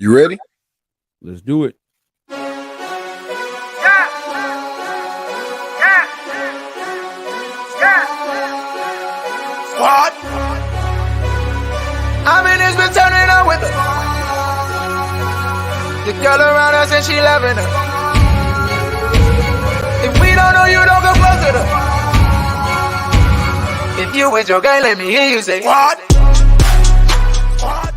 You ready? Let's do it. What? I mean, it's been turning up with her. The girl around us and she loving her. If we don't know you, don't go close to her. If you with your girl, let me hear you say what? What?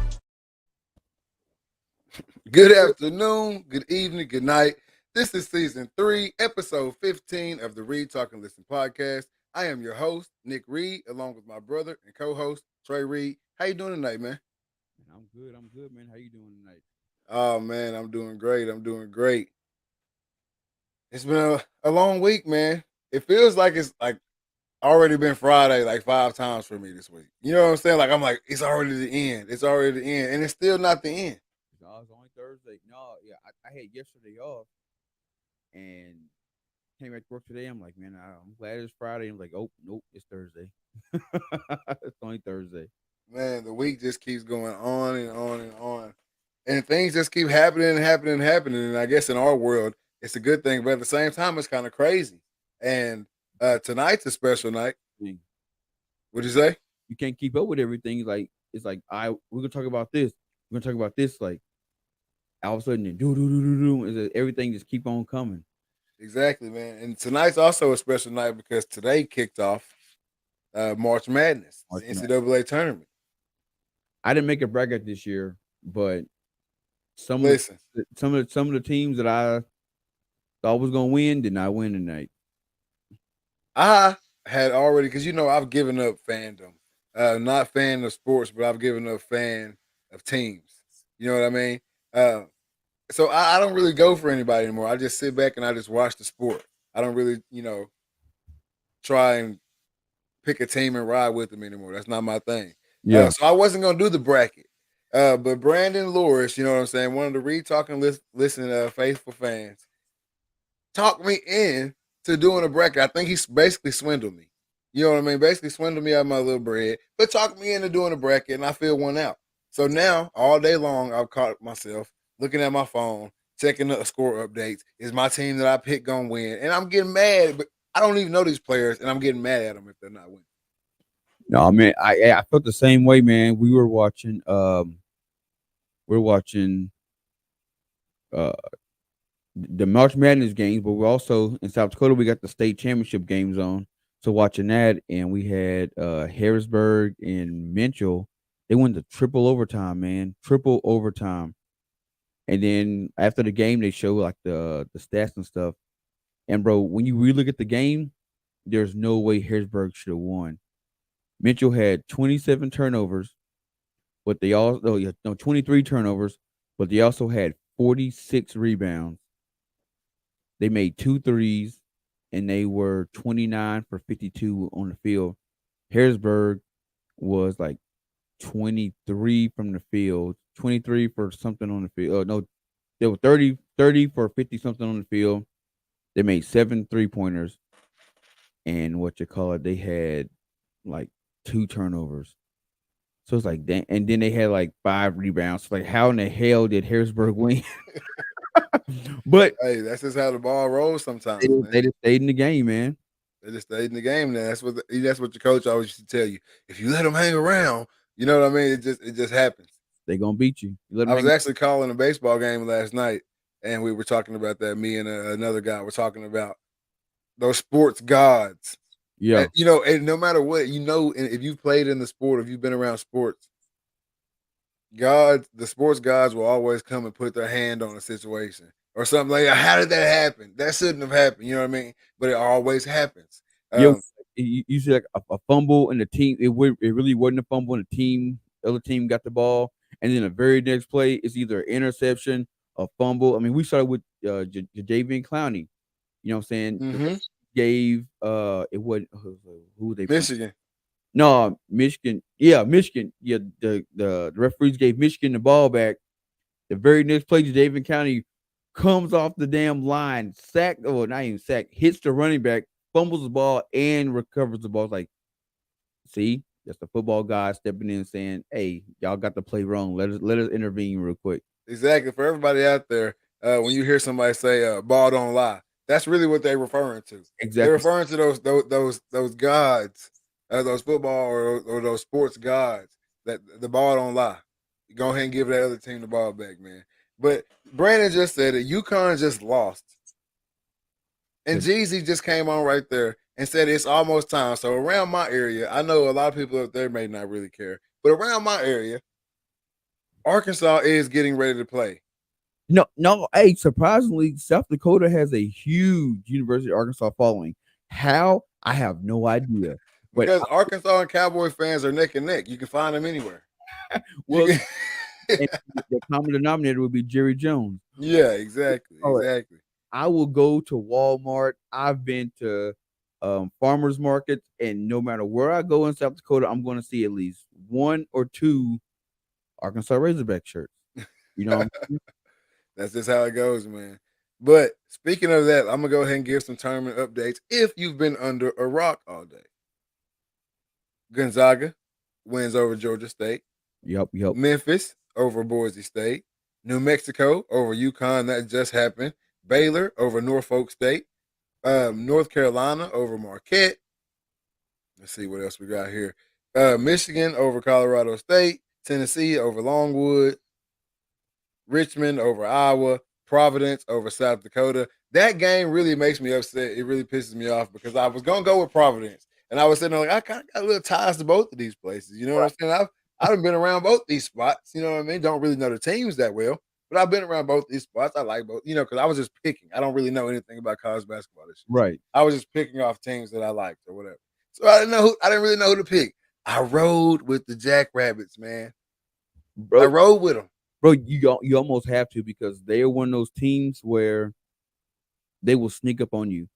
Good afternoon, good evening, good night. This is season 3, episode 15 of the Read, Talk, and Listen podcast. I am your host, Nick Reed, along with my brother and co-host, Trey Reed. How you doing tonight, man? I'm good, man. How you doing tonight? Oh, man, I'm doing great. It's been a long week, man. It feels like it's like already been Friday like 5 times for me this week. You know what I'm saying? Like, I'm like, it's already the end. It's already the end. And it's still not the end. No, it's only Thursday. No, yeah, I had yesterday off and came back to work today. I'm like, man, I'm glad it's Friday. I'm like, oh, nope, it's Thursday. It's only Thursday. Man, the week just keeps going on and on and on. And things just keep happening. And I guess in our world, it's a good thing. But at the same time, it's kind of crazy. And tonight's a special night. Thing. What'd you say? You can't keep up with everything. Like it's like we're gonna talk about this. We're gonna talk about this. Like all of a sudden, everything just keep on coming. Exactly, man. And tonight's also a special night because today kicked off March Madness, the NCAA tournament. I didn't make a bracket this year, but some Listen, of the teams that I thought was gonna win did not win tonight. I had already, because I've given up fandom. Not fan of sports, but I've given up fan of teams. You know what I mean? So I don't really go for anybody anymore. I just sit back and I just watch the sport. I don't really, try and pick a team and ride with them anymore. That's not my thing. Yeah. So I wasn't gonna do the bracket. But Brandon Loris, you know what I'm saying, one of the Read, Talk, and Listen faithful fans, talked me in to doing a bracket. I think he's basically swindled me. You know what I mean? Basically swindled me out of my little bread, but talked me into doing a bracket, and I filled one out. So now, all day long, I've caught myself looking at my phone, checking the score updates. Is my team that I picked gonna win? And I'm getting mad, but I don't even know these players, and I'm getting mad at them if they're not winning. No, man, I felt the same way, man. We're watching the March Madness games, but we're also in South Dakota. We got the state championship games on, so watching that, and we had Harrisburg and Mitchell. They went to triple overtime, and then after the game, they show like the stats and stuff. And bro, when you really look at the game, there's no way Harrisburg should have won. Mitchell had 27 turnovers, but they all 23 turnovers, but they also had 46 rebounds. They made 2 threes, and they were 29 for 52 on the field. Harrisburg was like 23 from the field, 23 for something on the field. No, they were 30 for 50 something on the field. They made 7 3-pointers, and they had like 2 turnovers. So it's like, and then they had like 5 rebounds. Like, how in the hell did Harrisburg win? But hey, that's just how the ball rolls sometimes. They just stayed in the game, man. They just stayed in the game. Now that's what your coach always used to tell you. If you let them hang around, you know what I mean. It just happens. They gonna beat you. I was actually calling a baseball game last night, and we were talking about that. Me and another guy were talking about those sports gods. Yeah, and no matter what, if you've played in the sport, if you've been around sports, the sports gods will always come and put their hand on a situation or something like that. How did that happen? That shouldn't have happened. You know what I mean? But it always happens. You see like a fumble and the team. It really wasn't a fumble, and the other team got the ball, and then the very next play is either an interception, a fumble. I mean, we started with Jadeveon Clowney. You know what I'm saying? Mm-hmm. Gave it wasn't who they Michigan. No, Michigan. Yeah, Michigan. Yeah, the referees gave Michigan the ball back. The very next play, Jadeveon Clowney comes off the damn line, sacked, or not even sacked, hits the running back, fumbles the ball, and recovers the ball. It's like, see, that's the football guy stepping in saying, "Hey, y'all got the play wrong. Let us intervene real quick." Exactly. For everybody out there, when you hear somebody say "ball don't lie," that's really what they're referring to. They're Exactly. referring to those gods, those football or those sports gods that the ball don't lie. Go ahead and give that other team the ball back, man. But Brandon just said it. UConn just lost, and But Jeezy just came on right there and said it's almost time. So around my area, I know a lot of people up there may not really care, but around my area, Arkansas is getting ready to play. no. Hey, surprisingly, South Dakota has a huge University of Arkansas following. How? I have no idea. But Because Arkansas and Cowboy fans are neck and neck. You can find them anywhere. You well, can- and the common denominator would be Jerry Jones. yeah, exactly. All right. Exactly. I will go to Walmart. I've been to farmers markets, and no matter where I go in South Dakota, I'm going to see at least one or two Arkansas Razorback shirts. You know, what I'm saying? That's just how it goes, man. But speaking of that, I'm gonna go ahead and give some tournament updates if you've been under a rock all day. Gonzaga wins over Georgia State. Yep. Memphis over Boise State. New Mexico over UConn. That just happened. Baylor over Norfolk State. North Carolina over Marquette. Let's see what else we got here. Michigan over Colorado State. Tennessee over Longwood. Richmond over Iowa. Providence over South Dakota. That game really makes me upset. It really pisses me off because I was gonna go with Providence, and I was sitting there like I kind of got a little ties to both of these places. You know what I'm saying? I've been around both these spots. You know what I mean? Don't really know the teams that well, but I've been around both these spots. I like both. You know, because I was just picking. I don't really know anything about college basketball this year. Right, I was just picking off teams that I liked or whatever. So I didn't really know who to pick. I rode with the Jackrabbits, man. I bro. rode with them. Bro, you almost have to because they are one of those teams where they will sneak up on you.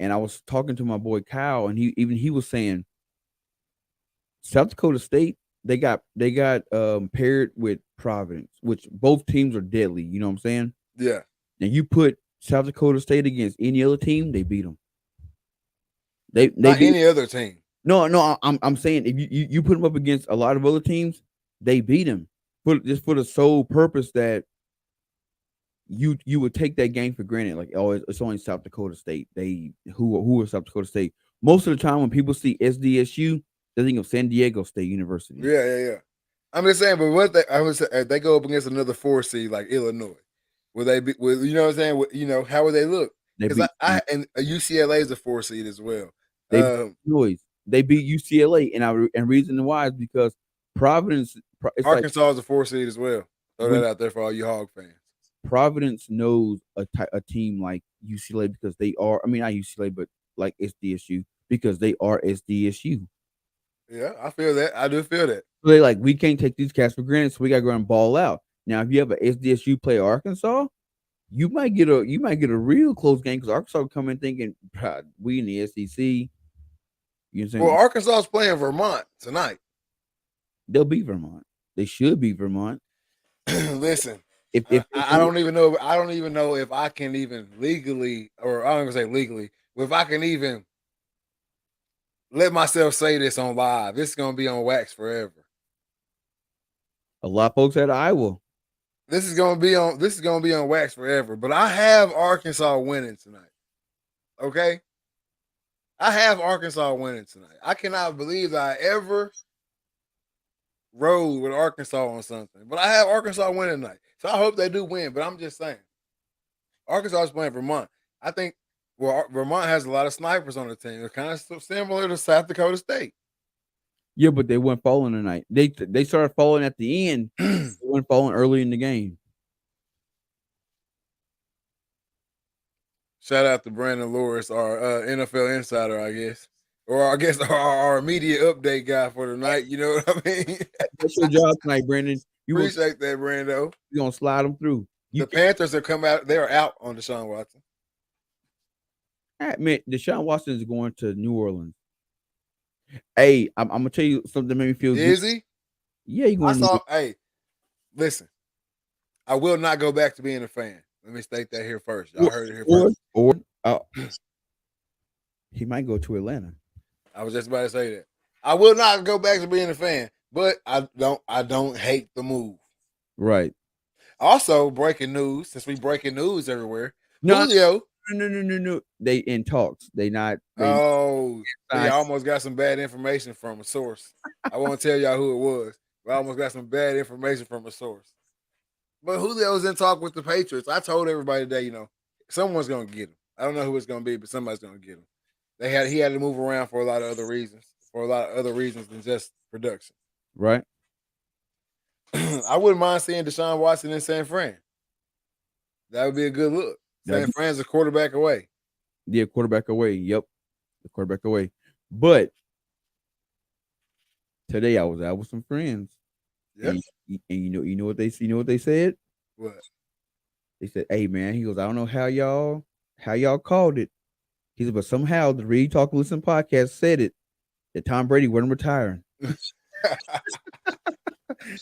And I was talking to my boy Kyle, and he was saying South Dakota State they got paired with Providence, which both teams are deadly. You know what I'm saying? Yeah. And you put South Dakota State against any other team, they beat them. They Not beat any other team. no. I'm saying if you put them up against a lot of other teams, they beat them. Just for the sole purpose that you would take that game for granted. Like, oh, it's only South Dakota State. They who are South Dakota State. Most of the time when people see SDSU, they think of San Diego State University. Yeah. I'm just saying, but I would say if they go up against another 4 seed like Illinois, will they be? You know what I'm saying? You know, how would they look? They Because beat and UCLA is a 4 seed as well. they beat Illinois. They beat UCLA, and reason why is because Providence. It's like Arkansas is a 4 seed as well. Throw When- that out there for all you Hog fans. Providence knows a team like UCLA because they are. I mean, not UCLA, but like SDSU because they are SDSU. Yeah, I feel that. I do feel that. So they like we can't take these cats for granted, so we got to go and ball out. Now, if you have a SDSU play Arkansas, you might get a real close game because Arkansas will come in thinking we in the SEC. You know what I'm saying? Well, Arkansas is playing Vermont tonight. They'll beat Vermont. They should beat Vermont. Listen, If I don't even know. I don't even know if I can even legally, or I don't even say legally, if I can even let myself say this on live. This is gonna be on wax forever. a lot of folks at Iowa, This is gonna be on wax forever. But I have Arkansas winning tonight. Okay, I have Arkansas winning tonight. I cannot believe that I ever rode with Arkansas on something, but I have Arkansas winning tonight. So I hope they do win. But I'm just saying, Arkansas is playing Vermont. I think Vermont has a lot of snipers on the team. It's kind of similar to South Dakota State. yeah, but they weren't falling tonight. They started falling at the end. They weren't falling early in the game. Shout out to Brandon Lewis, our NFL insider, I guess. Or I guess our media update guy for the night. You know what I mean? That's your job tonight, Brandon. You Appreciate that, Brando. gonna slide them through. The Panthers have come out. They're out on Deshaun Watson. Man, Deshaun Watson is going to New Orleans. Hey, I'm gonna tell you something that made me feel Is good. he? Yeah, you going to Hey, listen. I will not go back to being a fan. Let me state that here first. Y'all heard it here first. or he might go to Atlanta. I was just about to say that. I will not go back to being a fan, but I don't hate the move. Right. Also, breaking news, since we breaking news everywhere, No, Julio. no. They in talks. They not. They Oh, see, I signed. almost got some bad information from a source. I won't tell y'all who it was, but I almost got some bad information from a source. But Julio's in talk with the Patriots. I told everybody today, someone's gonna get him. I don't know who it's gonna be, but somebody's gonna get him. He had to move around for a lot of other reasons, than just production. Right. I wouldn't mind seeing Deshaun Watson in San Fran. That would be a good look. San Fran's a quarterback away. Yeah, quarterback away. Yep, the quarterback away. But today I was out with some friends. Yep. And you know what they said? What? They said, "Hey man," he goes, "I don't know how y'all called it." He said, "But somehow the Read Talk Listen podcast said it that Tom Brady wasn't retiring."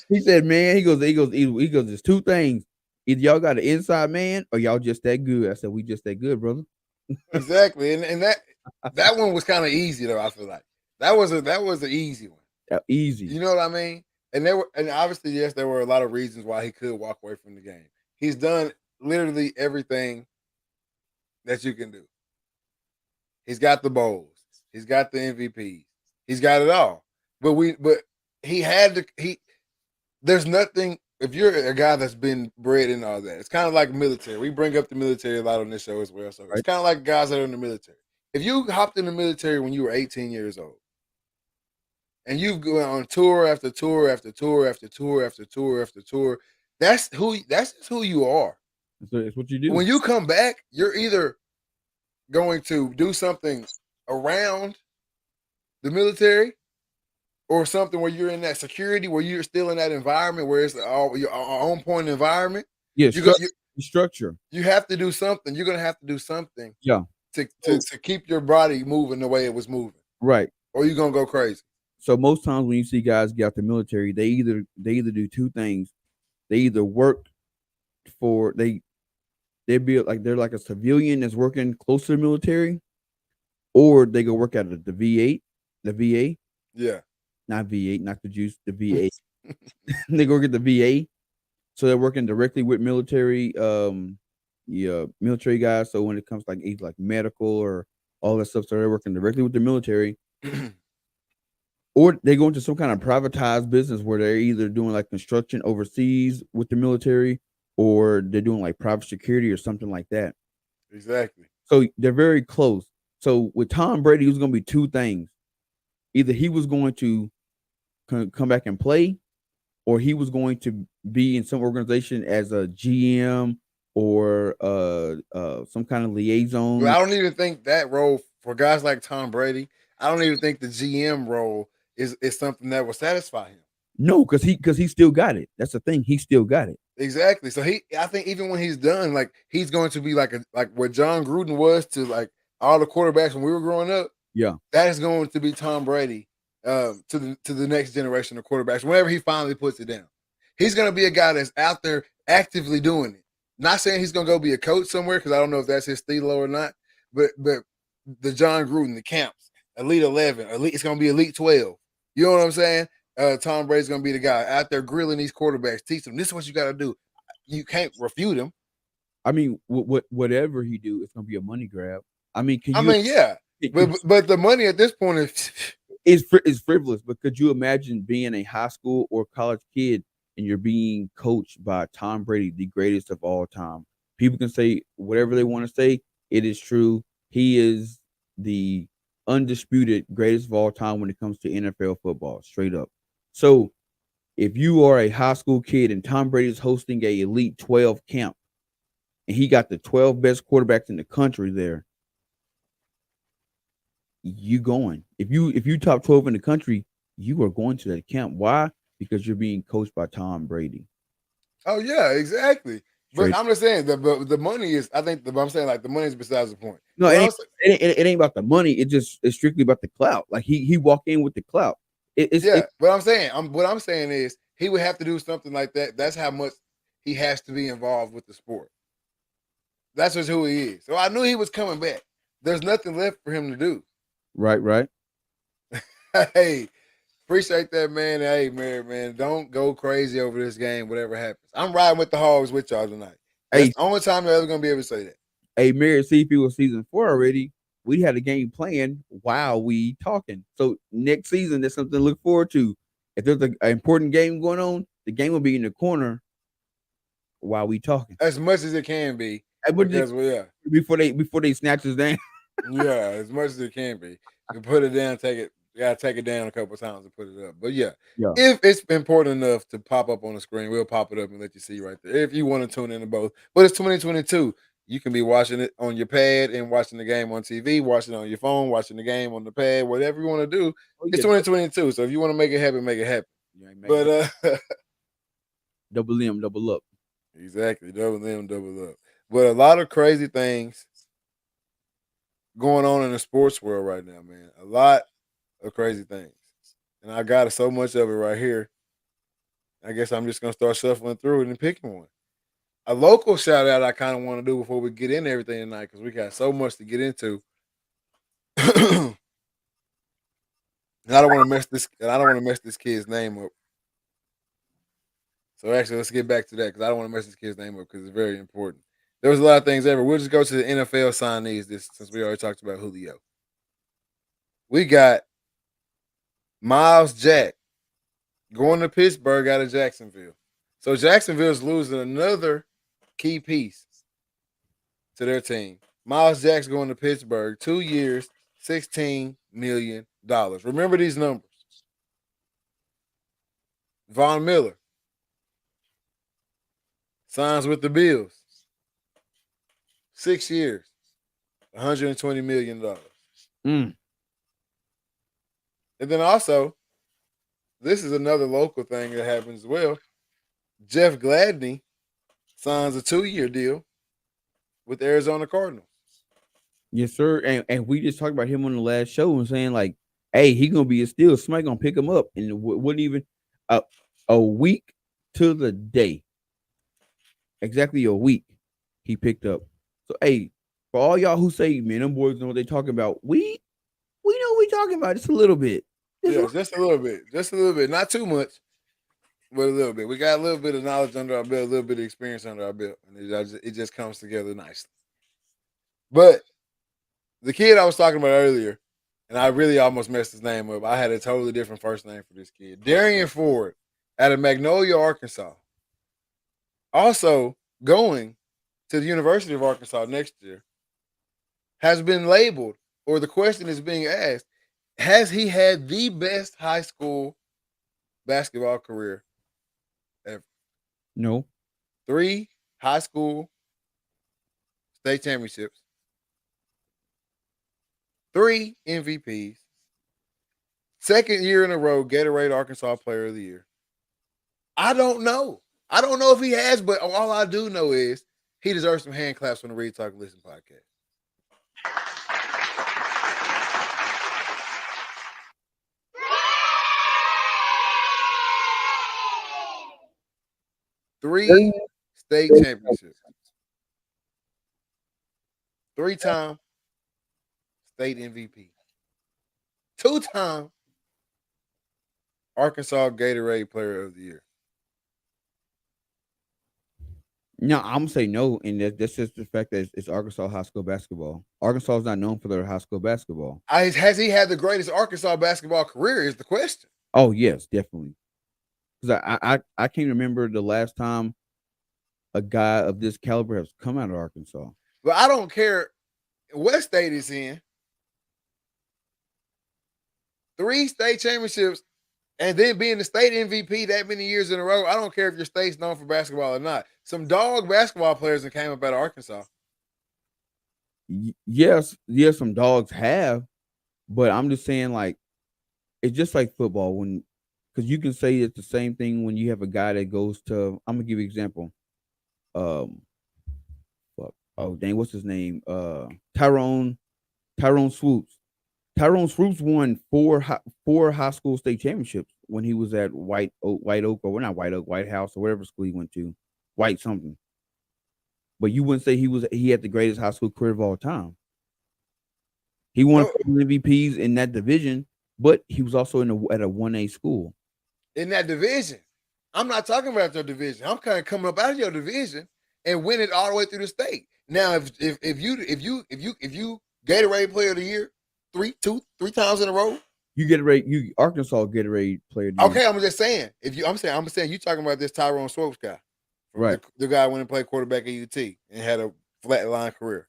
He said, "Man," he goes, "There's two things. Either y'all got an inside man or y'all just that good." I said, "We just that good, brother." Exactly, and that one was kind of easy though. I feel like that was an easy one. Easy. You know what I mean? And obviously yes, there were a lot of reasons why he could walk away from the game. He's done literally everything that you can do. He's got the bowls. He's got the MVPs. He's got it all. But he had to. There's nothing. If you're a guy that's been bred in all that, it's kind of like military. We bring up the military a lot on this show as well. So it's kind of like guys that are in the military. If you hopped in the military when you were 18 years old, and you've gone on tour after tour after tour after tour after tour after tour, that's just who you are. It's what you do. When you come back, you're either going to do something around the military or something where you're in that security, where you're still in that environment where it's your own point environment. Yeah, structure. You have to do something. You're gonna have to do something. Yeah. To keep your body moving the way it was moving. Right. Or you're gonna go crazy. So most times when you see guys get out the military, they either do two things. They either work for they be like they're like a civilian that's working close to the military, or they go work out at the VA. Yeah. Not V8, not the juice, the VA. They go get the VA. So they're working directly with military, military guys. So when it comes to like medical or all that stuff, so they're working directly with the military. Or they go into some kind of privatized business where they're either doing like construction overseas with the military, or they're doing like private security or something like that. Exactly. So they're very close. So with Tom Brady, it was going to be two things. Either he was going to come back and play, or he was going to be in some organization as a GM or some kind of liaison. Well, I don't even think that role for guys like Tom Brady, I don't even think the GM role is something that will satisfy him. No, because he still got it. That's the thing. He still got it. Exactly. So I think even when he's done, like he's going to be like what John Gruden was to like all the quarterbacks when we were growing up. Yeah, that is going to be Tom Brady to the next generation of quarterbacks. Whenever he finally puts it down, he's going to be a guy that's out there actively doing it. Not saying he's going to go be a coach somewhere because I don't know if that's his stilo or not. But the John Gruden, the camps, Elite 11, it's going to be Elite 12. You know what I'm saying? Tom Brady's going to be the guy out there grilling these quarterbacks, teach them this is what you got to do. You can't refute him. I mean, whatever he do, it's going to be a money grab. I mean, yeah. But the money at this point is frivolous. But could you imagine being a high school or college kid and you're being coached by Tom Brady, the greatest of all time? People can say whatever they want to say. It is true. He is the undisputed greatest of all time when it comes to NFL football, straight up. So if you are a high school kid and Tom Brady is hosting a Elite 12 camp and he got the 12 best quarterbacks in the country there, you going. If you top 12 in the country, you are going to that camp. Why? Because you're being coached by Tom Brady. Oh yeah, exactly. But I'm just saying the money is. I think I'm saying like the money is besides the point. No, it ain't about the money. It's strictly about the clout. Like he walk in with the clout. But I'm saying what I'm saying is he would have to do something like that. That's how much he has to be involved with the sport. That's just who he is. So I knew he was coming back. There's nothing left for him to do. Right. Hey, Appreciate that, man. Hey, man, don't go crazy over this game, whatever happens. I'm riding with the Hogs with y'all tonight. That's Hey, the only time you're ever going to be able to say that. hey, Mary, see if it was season 4 already. We had a game planned while we talking. So next season, there's something to look forward to. If there's an important game going on, the game will be in the corner while we talking. As much as it can be. Hey, what Because, well, yeah. before they snatch us down. Yeah, as much as it can be. You put it down, take it. You gotta take it down a couple of times to put it up. But yeah, Yeah. if it's important enough to pop up on the screen, we'll pop it up and let you see right there. If you want to tune in to both. But it's 2022. You can be watching it on your pad and watching the game on TV, watching it on your phone, watching the game on the pad, whatever you want to do. Oh, It's yeah. 2022. So if you want to make it happen, make it happen. You ain't But double M, double up. exactly, double them, double up. But a lot of crazy things going on in the sports world right now, man. A lot of crazy things. And I got so much of it right here. I guess I'm just gonna start shuffling through it and picking one. A local shout out I kind of want to do before we get into everything tonight because we got so much to get into. And I don't want to mess this. And I don't want to mess this kid's name up. So actually, let's get back to that because I don't want to mess this kid's name up because it's very important. There was a lot of things ever. We'll just go to the NFL signees this since we already talked about Julio. We got Miles Jack going to Pittsburgh out of Jacksonville. So Jacksonville's losing another key piece to their team. Miles Jack's going to Pittsburgh, 2 years, $16 million. Remember these numbers. Von Miller signs with the Bills. 6 years, $120 million. Mm. And then also, this is another local thing that happens as well. Jeff Gladney signs a 2-year deal with the Arizona Cardinals. Yes, sir. And we just talked about him on the last show and saying like, hey, he gonna be a steal. Somebody gonna pick him up, and it wouldn't even a week to the day, exactly a week, he picked up. So hey, for all y'all who say, man, them boys know what they talking about, we know what we talking about just a little bit. Just a little bit, not too much, but a little bit. We got a little bit of knowledge under our belt, a little bit of experience under our belt, and it just comes together nicely. But the kid I was talking about earlier, and I really almost messed his name up. I had a totally different first name for this kid. Darian Ford out of Magnolia, Arkansas. Also going to the University of Arkansas next year, has been labeled, or the question is being asked, has he had the best high school basketball career ever? No. 3 high school state championships, 3 MVPs, 2nd year in a row Gatorade Arkansas Player of the Year. I don't know. I don't know if he has, but all I do know is he deserves some hand claps on the Read Talk Listen podcast. Three state championships. 3-time state MVP. 2-time Arkansas Gatorade Player of the Year. No, I'm gonna say no, and that's just the fact that it's Arkansas high school basketball. Arkansas is not known for their high school basketball. Has he had the greatest Arkansas basketball career? Is the question. Oh yes, definitely. Because I can't remember the last time a guy of this caliber has come out of Arkansas. But I don't care what state it's in. 3 state championships, and then being the state MVP that many years in a row. I don't care if your state's known for basketball or not. Some dog basketball players that came up out of Arkansas. Yes, some dogs have, but I'm just saying, like, it's just like football because you can say it's the same thing when you have a guy that goes to. I'm gonna give you an example. Oh dang, what's his name? Tyrone Swoops. Tyrone Swoops won four high school state championships when he was at White House, or whatever school he went to, White something. But you wouldn't say he had the greatest high school career of all time. He won MVPs in that division, but he was also at a 1A school. In that division. I'm not talking about your division. I'm kind of coming up out of your division and win it all the way through the state. Now, if you Gatorade Player of the Year three times in a row, You Gatorade, you Arkansas Gatorade player. of the year. okay. I'm just saying. I'm saying you talking about this Tyrone Swope guy, Right. The guy who went and played quarterback at UT and had a flatline career.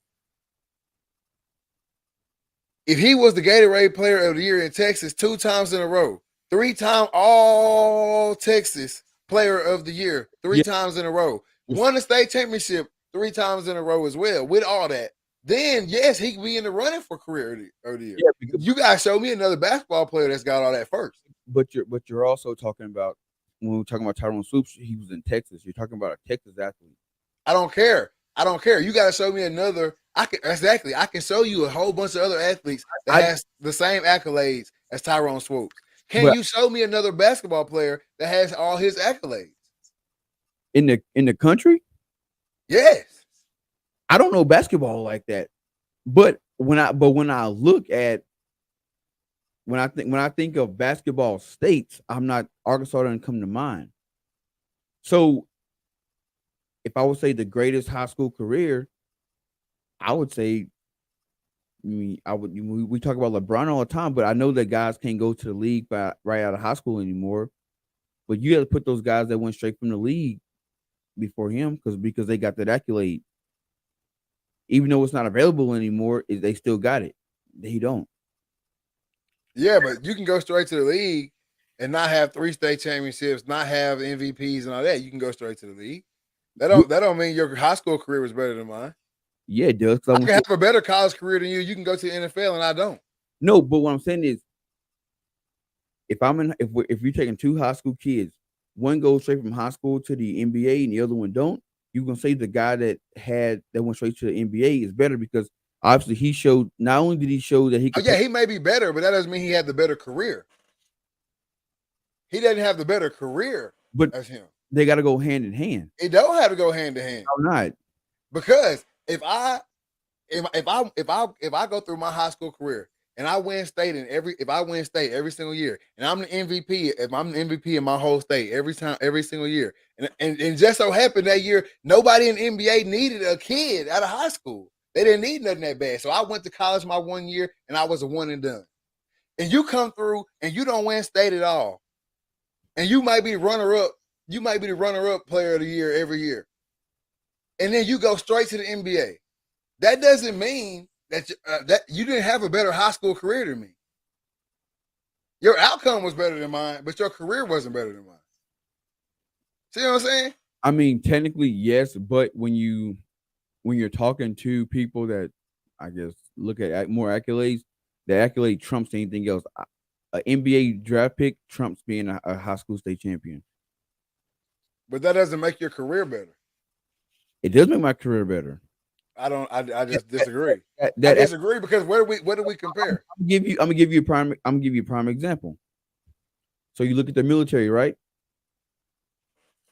If he was the Gatorade Player of the Year in Texas 2 times in a row, 3-time All Texas Player of the Year 3 times in a row, won the state championship 3 times in a row as well, with all that, then yes, he could be in the running for career of the year. Yeah, because, you gotta show me another basketball player that's got all that first. But you're also talking about, when we're talking about Tyrone Swoops, he was in Texas. You're talking about a Texas athlete. I don't care. You got to show me another. I can show you a whole bunch of other athletes that has the same accolades as Tyrone Swoops. Can you show me another basketball player that has all his accolades in the country? Yes. I don't know basketball like that, but when I think of basketball states, Arkansas doesn't come to mind. So if I would say the greatest high school career, I would say, we talk about LeBron all the time, but I know that guys can't go to the league right out of high school anymore. But you got to put those guys that went straight from the league before him because they got that accolade. Even though it's not available anymore, they still got it. They don't. Yeah, but you can go straight to the league and not have 3 state championships, not have MVPs and all that. You can go straight to the league. That don't mean your high school career was better than mine. Yeah, it does. I can have a better college career than you. You can go to the NFL and I don't. No, but what I'm saying is, if you're taking 2 high school kids, one goes straight from high school to the NBA and the other one don't, you're gonna say the guy that went straight to the NBA is better because obviously he showed. Not only did he show that he could. He may be better, but that doesn't mean he had the better career. He doesn't have the better career as him. They got to go hand in hand. It don't have to go hand in hand. How not? Because if I go through my high school career and I win state every single year, and I'm the MVP, if I'm the MVP in my whole state every single year, and just so happened that year nobody in the NBA needed a kid out of high school. They didn't need nothing that bad. So I went to college my 1 year and I was a one and done. And you come through and you don't win state at all. And you might be runner-up. You might be the runner-up player of the year every year. And then you go straight to the NBA. That doesn't mean that you didn't have a better high school career than me. Your outcome was better than mine, but your career wasn't better than mine. See what I'm saying? I mean, technically, yes, but when you're talking to people that I guess look at more accolades, the accolade trumps anything else. An NBA draft pick trumps being a high school state champion. But that doesn't make your career better. It does make my career better. I just disagree. I disagree because what do we compare? I'm gonna give you a prime example. So you look at the military, right?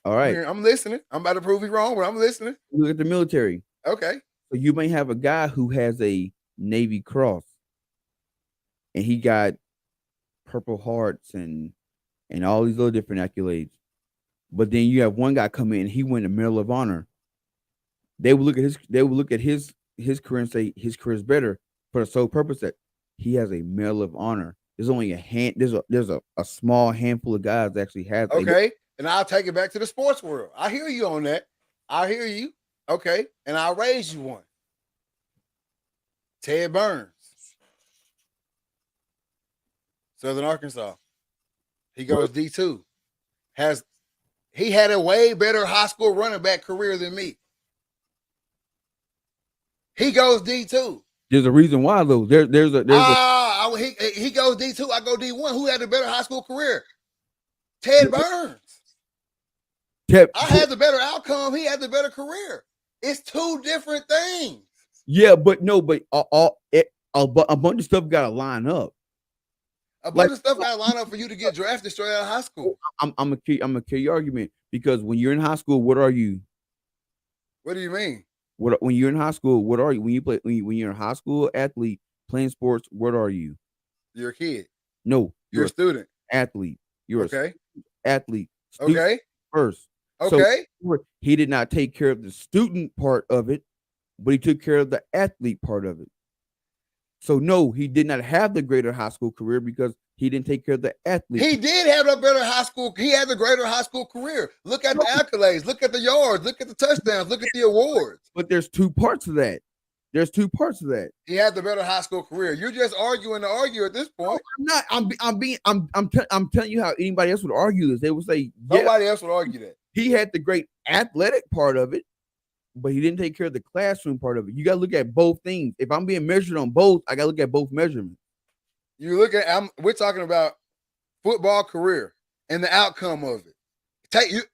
All right. I'm listening. I'm about to prove you wrong, but I'm listening. Look at the military. Okay. So you may have a guy who has a Navy Cross and he got Purple Hearts and all these other different accolades. But then you have one guy come in and he won a Medal of Honor. They would look at his career and say his career is better for the sole purpose that he has a Medal of Honor. There's only there's a small handful of guys that actually have. Okay. And I'll take it back to the sports world. I hear you on that. I hear you. Okay. And I'll raise you one. Ted Burns. Southern Arkansas. He goes D2. He had a way better high school running back career than me. He goes D2. There's a reason why though. He goes D2. I go D1. Who had a better high school career? Ted Burns. I had the better outcome. He had the better career. It's 2 different things. Yeah, but a bunch of stuff got to line up. A bunch of stuff got to line up for you to get drafted straight out of high school. I'm gonna kill your argument because when you're in high school, what are you? What do you mean? When you're in high school, what are you? When you're a high school athlete playing sports, what are you? You're a kid. No, You're a student. athlete. You're Okay. a athlete. Student Okay. first. Okay. So he did not take care of the student part of it, but he took care of the athlete part of it. So no, he did not have the greater high school career because he didn't take care of the athlete. He did have a better high school. He had a greater high school career. Look at the accolades. Look at the yards. Look at the touchdowns. Look at the awards. But there's two parts of that. He had the better high school career. You're just arguing to argue at this point. No, I'm not. I'm telling you how anybody else would argue this. They would say, Nobody else would argue that. He had the great athletic part of it, but he didn't take care of the classroom part of it. You got to look at both things. If I'm being measured on both, I got to look at both measurements. You look at. We're talking about football career and the outcome of it.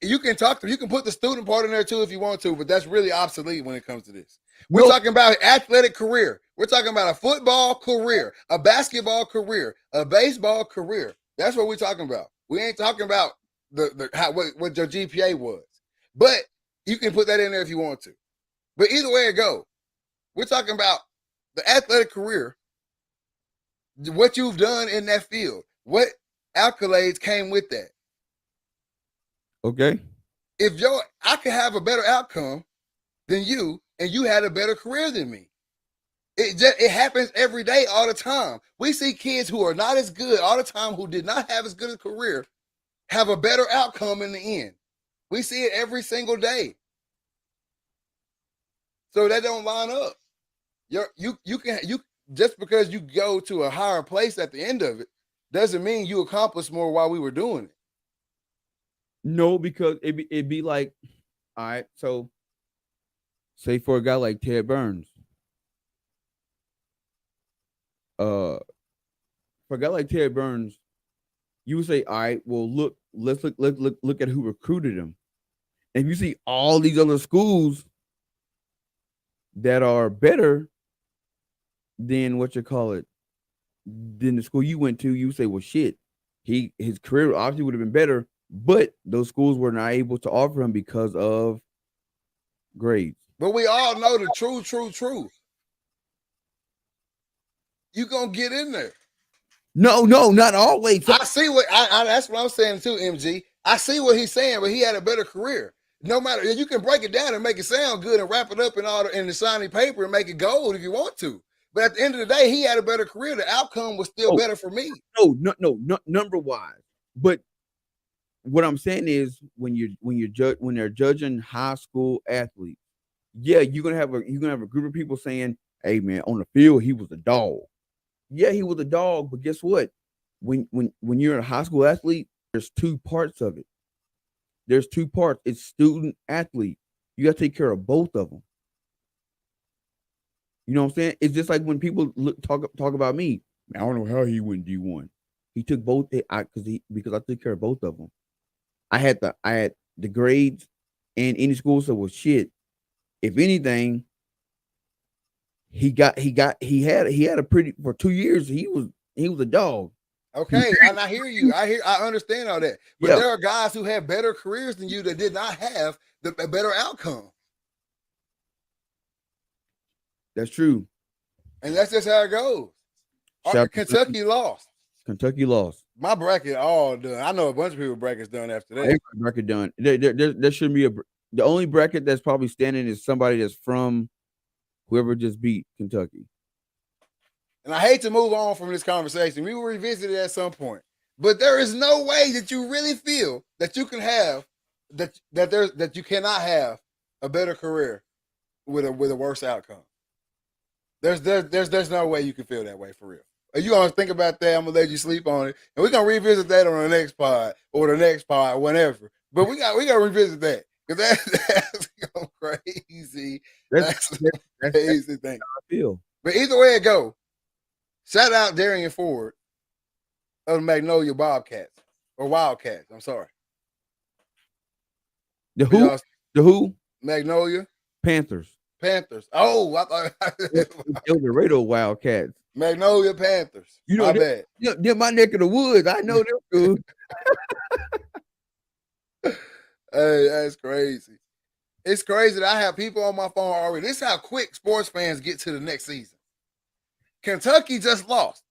You can talk to. You can put the student part in there too if you want to, but that's really obsolete when it comes to this. We're talking about athletic career. We're talking about a football career, a basketball career, a baseball career. That's what we're talking about. We ain't talking about what your GPA was. But you can put that in there if you want to. But either way it go, we're talking about the athletic career, what you've done in that field, what accolades came with that. Okay. I could have a better outcome than you, and you had a better career than me. It happens every day, all the time. We see kids who are not as good all the time, who did not have as good a career, have a better outcome in the end. We see it every single day. So that don't line up. You just because you go to a higher place at the end of it doesn't mean you accomplished more while we were doing it. No, because it'd be like, all right, so say for a guy like Ted Burns. For a guy like Ted Burns, you would say, all right, well, let's look at who recruited him. And if you see all these other schools that are better than than the school you went to, you say, well, shit, his career obviously would have been better, but those schools were not able to offer him because of grades. But we all know the truth. You gonna get in there. No, not always. I see what that's what I'm saying too, MG. I see what he's saying, but he had a better career. No matter, you can break it down and make it sound good and wrap it up in the shiny paper and make it gold if you want to. But at the end of the day, he had a better career. The outcome was still better for me. No, number wise. But what I'm saying is when they're judging high school athletes, yeah, you're gonna have a group of people saying, "Hey, man, on the field he was a dog." Yeah, he was a dog, but guess what? When you're a high school athlete, there's two parts of it. There's two parts. It's student athlete. You got to take care of both of them. You know what I'm saying? It's just like when people talk about me. I don't know how he went D1. He took both because I took care of both of them. I had the grades and any school, so well, shit. If anything, he had a pretty for 2 years. He was a dog. Okay, and I hear you. I understand all that. But there are guys who have better careers than you that did not have a better outcome. That's true. And that's just how it goes. Kentucky lost. Kentucky lost. My bracket all done. I know a bunch of people brackets done after that. Every bracket done. There shouldn't be the only bracket that's probably standing is somebody that's from whoever just beat Kentucky. And I hate to move on from this conversation. We will revisit it at some point. But there is no way that you really feel that you can have that you cannot have a better career with a worse outcome. There's no way you can feel that way for real. Are you gonna think about that? I'm gonna let you sleep on it, and we're gonna revisit that on the next pod or the next pod, whatever. But we gotta revisit that because that's going crazy. That's a crazy thing. I feel. But either way it go, shout out Darian Ford of the Magnolia Bobcats or Wildcats. I'm sorry. The who? The who? Magnolia Panthers. Oh, I thought El Dorado Wildcats. Magnolia Panthers. You know that. They're my neck of the woods. I know they're good. Hey, that's crazy. It's crazy that I have people on my phone already. This is how quick sports fans get to the next season. Kentucky just lost.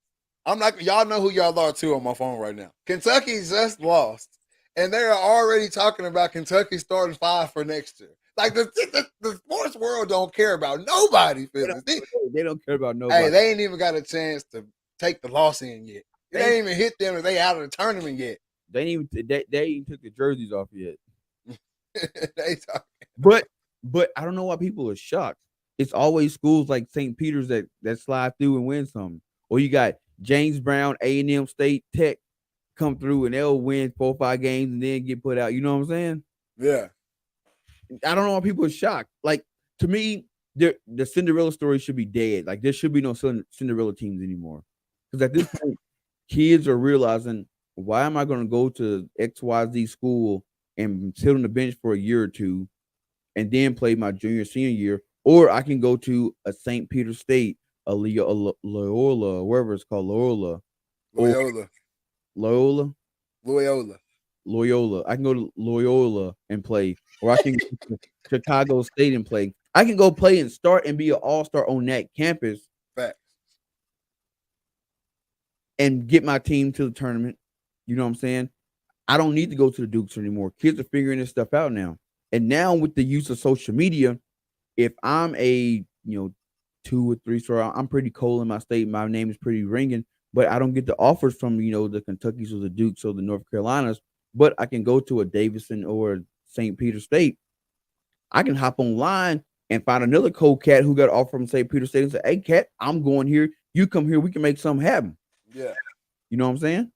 I'm not. Y'all know who y'all are too on my phone right now. Kentucky just lost, and they are already talking about Kentucky starting 5 for next year. Like the sports world don't care about nobody. They don't care about nobody. Hey, they ain't even got a chance to take the loss in yet. It ain't even hit them if they out of the tournament yet. They ain't even took the jerseys off yet. They talking. But I don't know why people are shocked. It's always schools like St. Peter's that slide through and win something. Or you got James Brown, A&M State, Tech come through and they'll win 4 or 5 games and then get put out. You know what I'm saying? Yeah. I don't know why people are shocked. Like, to me, the Cinderella story should be dead. Like, there should be no Cinderella teams anymore. Because at this point, kids are realizing, why am I going to go to XYZ school and sit on the bench for a year or two and then play my junior, senior year? Or I can go to a St. Peter State, a Loyola, wherever it's called, Loyola. I can go to Loyola and play. Or I can go to Chicago State and play. I can go play and start and be an all-star on that campus. Facts. And get my team to the tournament. You know what I'm saying? I don't need to go to the Dukes anymore. Kids are figuring this stuff out now. And now with the use of social media, if I'm a 2 or 3 star, I'm pretty cold in my state. My name is pretty ringing, but I don't get the offers from the Kentuckys or the Dukes or the North Carolinas. But I can go to a Davidson or St. Peter State. I can hop online and find another cold cat who got offered from St. Peter State and say, "Hey, cat, I'm going here. You come here. We can make something happen." Yeah. You know what I'm saying?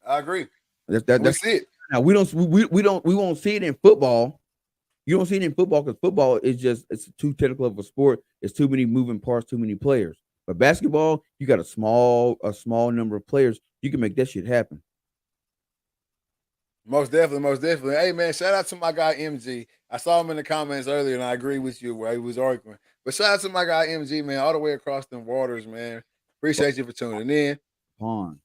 I agree. That's it. Now we won't see it in football. You don't see it in football because football it's too technical of a sport. It's too many moving parts, too many players. But basketball, you got a small number of players. You can make that shit happen. Most definitely. Hey man, shout out to my guy MG. I saw him in the comments earlier, and I agree with you where he was arguing. But shout out to my guy MG, man, all the way across them waters, man. Appreciate you for tuning in. Pond.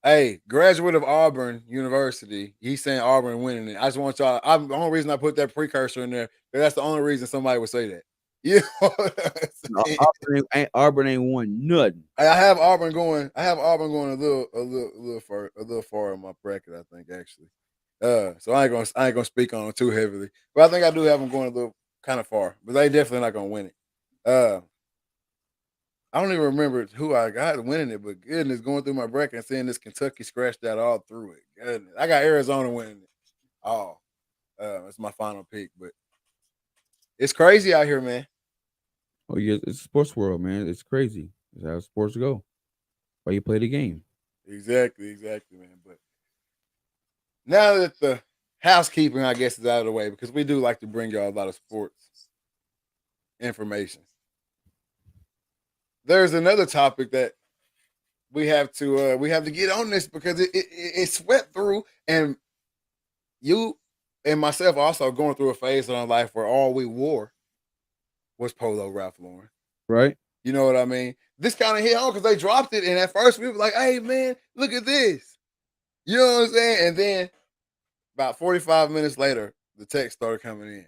Hey, graduate of Auburn University. He's saying Auburn winning it. I just want y'all. The only reason I put that precursor in there, that's the only reason somebody would say that. You know, Auburn ain't won nothing. I have Auburn going a little far in my bracket, I think, actually. So I ain't gonna speak on it too heavily. But I think I do have them going a little kind of far. But they definitely not gonna win it. I don't even remember who I got winning it, but goodness, going through my bracket and seeing this Kentucky scratched out all through it. Goodness. I got Arizona winning it. Oh, it's my final pick, but it's crazy out here, man. Oh yeah, it's sports world, man. It's crazy. It's how sports go. Why you play the game? Exactly, man. But now that the housekeeping, I guess, is out of the way, because we do like to bring y'all a lot of sports information. There's another topic that we have to get on this because it swept through, and you and myself also going through a phase in our life where all we wore was Polo Ralph Lauren. Right. You know what I mean? This kind of hit home because they dropped it, and at first we were like, "Hey man, look at this." You know what I'm saying? And then about 45 minutes later, the text started coming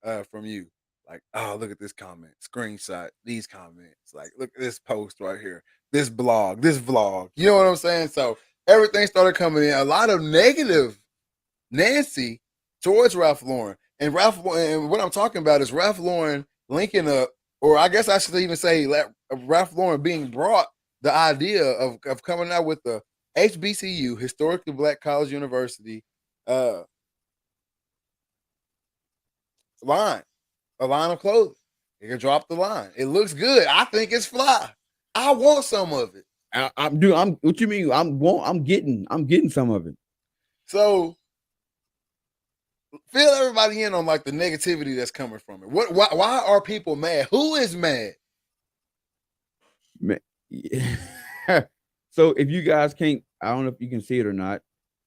in from you. Like, oh, look at this comment, screenshot these comments. Like, look at this post right here, this blog, this vlog. You know what I'm saying? So everything started coming in. A lot of negative Nancy towards Ralph Lauren. And what I'm talking about is Ralph Lauren linking up, or I guess I should even say Ralph Lauren being brought the idea of coming out with the HBCU, Historically Black College University, line. A line of clothing. You can drop the line. It looks good. I think it's fly. I want some of it. What you mean? I'm getting some of it. So fill everybody in on like the negativity that's coming from it. Why are people mad? Who is mad? So if you guys can't, I don't know if you can see it or not.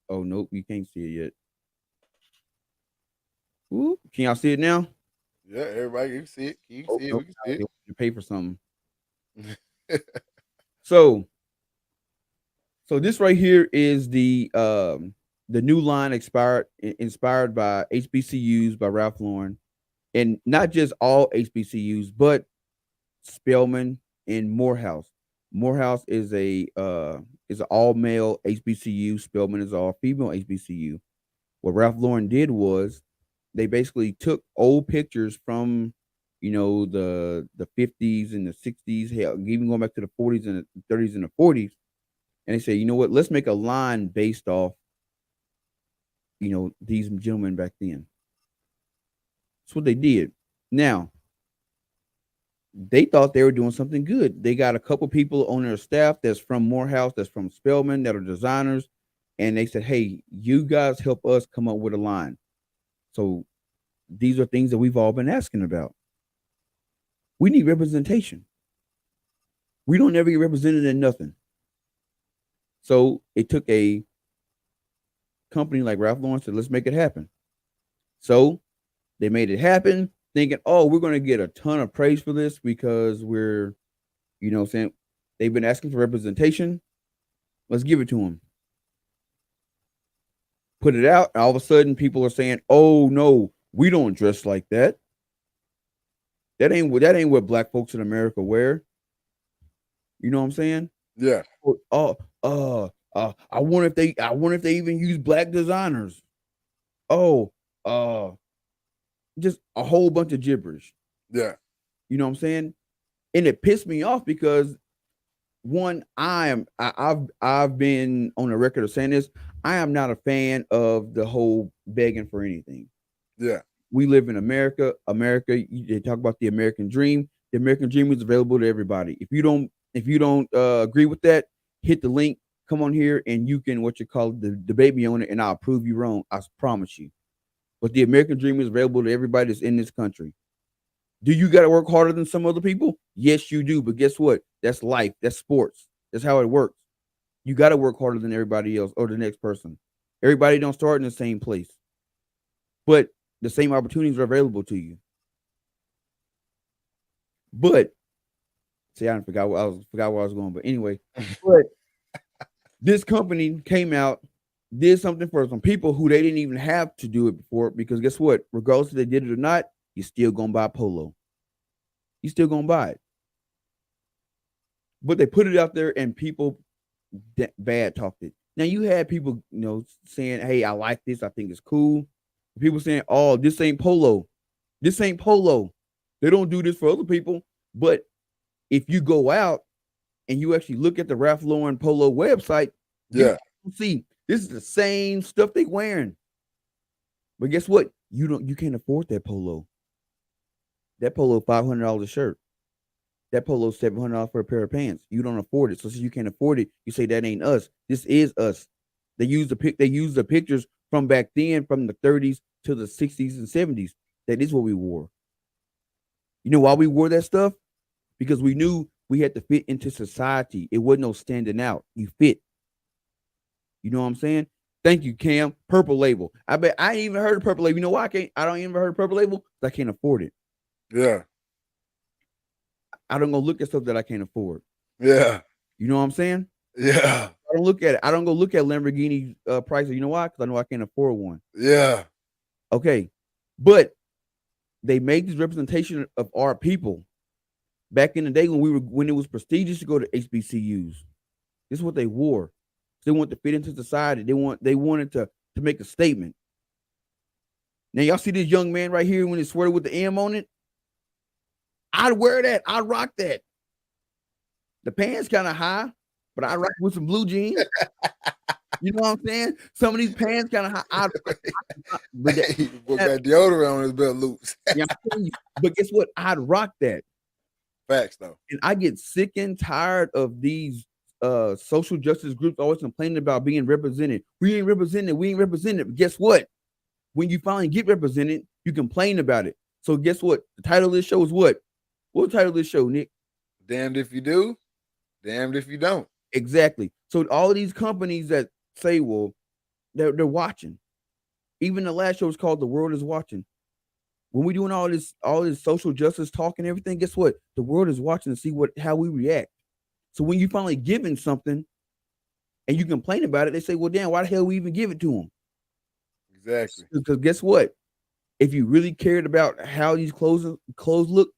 Oh nope, you can't see it yet. Ooh, can y'all see it now? Yeah, everybody can see it. You can see it. We can see it. You pay for something. So this right here is the new line inspired by HBCUs by Ralph Lauren, and not just all HBCUs, but Spelman, in Morehouse. Morehouse is an all male HBCU. Spelman is all female HBCU. What Ralph Lauren did was they basically took old pictures from the 50s and the 60s, hell, even going back to the 40s and the 30s and the 40s, and they say, you know what, let's make a line based off these gentlemen back then. That's what they did. Now, they thought they were doing something good. They got a couple people on their staff that's from Morehouse, that's from Spelman, that are designers, and they said, hey, you guys help us come up with a line. So these are things that we've all been asking about. We need representation. We don't ever get represented in nothing. So it took a company like Ralph Lauren said, let's make it happen. So they made it happen, thinking, oh, we're going to get a ton of praise for this because we're, saying they've been asking for representation. Let's give it to them. Put it out, and all of a sudden people are saying, oh no, we don't dress like that. That ain't what black folks in America wear. You know what I'm saying? Yeah. I wonder if they even use black designers. Just a whole bunch of gibberish. Yeah. You know what I'm saying? And it pissed me off because one, I've been on the record of saying this. I am not a fan of the whole begging for anything. Yeah. We live in America. They talk about the American dream. The American dream is available to everybody. If you don't agree with that, hit the link, come on here, and you can debate me on it, and I'll prove you wrong. I promise you. But the American dream is available to everybody that's in this country. Do you got to work harder than some other people? Yes, you do. But guess what? That's life. That's sports. That's how it works. You got to work harder than everybody else or the next person. Everybody don't start in the same place. But the same opportunities are available to you. But see, I forgot where I was going. But anyway, but this company came out, did something for some people who they didn't even have to do it before, because guess what? Regardless if they did it or not, you're still gonna buy polo. You're still gonna buy it. But they put it out there and people bad talked it. Now you had people, saying, hey, I like this, I think it's cool. People saying, oh, this ain't polo. This ain't polo. They don't do this for other people. But if you go out and you actually look at the Ralph Lauren Polo website, yeah, you see this is the same stuff they wearing. But guess what? You can't afford that polo. That polo $500 a shirt. That polo $700 for a pair of pants. You don't afford it. So since you can't afford it, you say that ain't us. This is us. They use the pictures from back then, from the 30s to the 60s and 70s. That is what we wore. You know why we wore that stuff? Because we knew we had to fit into society. It wasn't no standing out. You fit. You know what I'm saying? Thank you, Cam. Purple Label. I bet I ain't even heard of Purple Label. You know why I don't even heard of Purple Label? Because I can't afford it. Yeah. I don't go look at stuff that I can't afford. Yeah. You know what I'm saying? Yeah. I don't look at it. I don't go look at Lamborghini prices. You know why? Because I know I can't afford one. Yeah. Okay. But they made this representation of our people back in the day when it was prestigious to go to HBCUs. This is what they wore. They wanted to fit into society. They wanted to make a statement. Now y'all see this young man right here when it's sweater with the M on it. I'd wear that. I'd rock that. The pants kind of high, but I rock with some blue jeans. You know what I'm saying? Some of these pants kind of high. But got deodorant on his belt loops. Yeah, but guess what? I'd rock that. Facts though. And I get sick and tired of these social justice groups always complaining about being represented. We ain't represented. But guess what? When you finally get represented, you complain about it. So guess what? The title of this show is what? What title of this show, Nick? Damned if you do, damned if you don't. Exactly. So all of these companies that say, well, they're watching. Even the last show was called The World Is Watching. When we're doing all this social justice talk and everything, guess what? The world is watching to see how we react. So when you finally giving something and you complain about it, they say, well, damn, why the hell we even give it to them? Exactly. Because guess what? If you really cared about how these clothes look,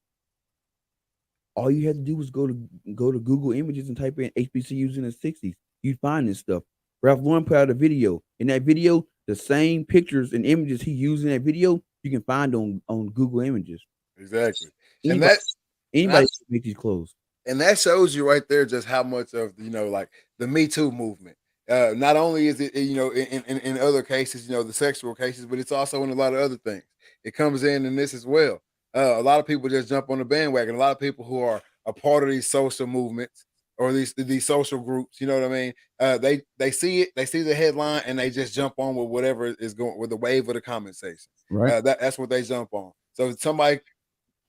All you had to do was go to Google Images and type in HBCUs in the '60s. You'd find this stuff. Ralph Lauren put out a video. In that video, the same pictures and images he used in that video, you can find on Google Images. Exactly. Anybody, and can make these clothes. And that shows you right there just how much of like the Me Too movement. Not only is it in other cases, the sexual cases, but it's also in a lot of other things. It comes in this as well. A lot of people just jump on the bandwagon. A lot of people who are a part of these social movements or these social groups, you know what I mean? They see it, they see the headline, and they just jump on with whatever is going with the wave of the comment section. Right. That's what they jump on. So somebody,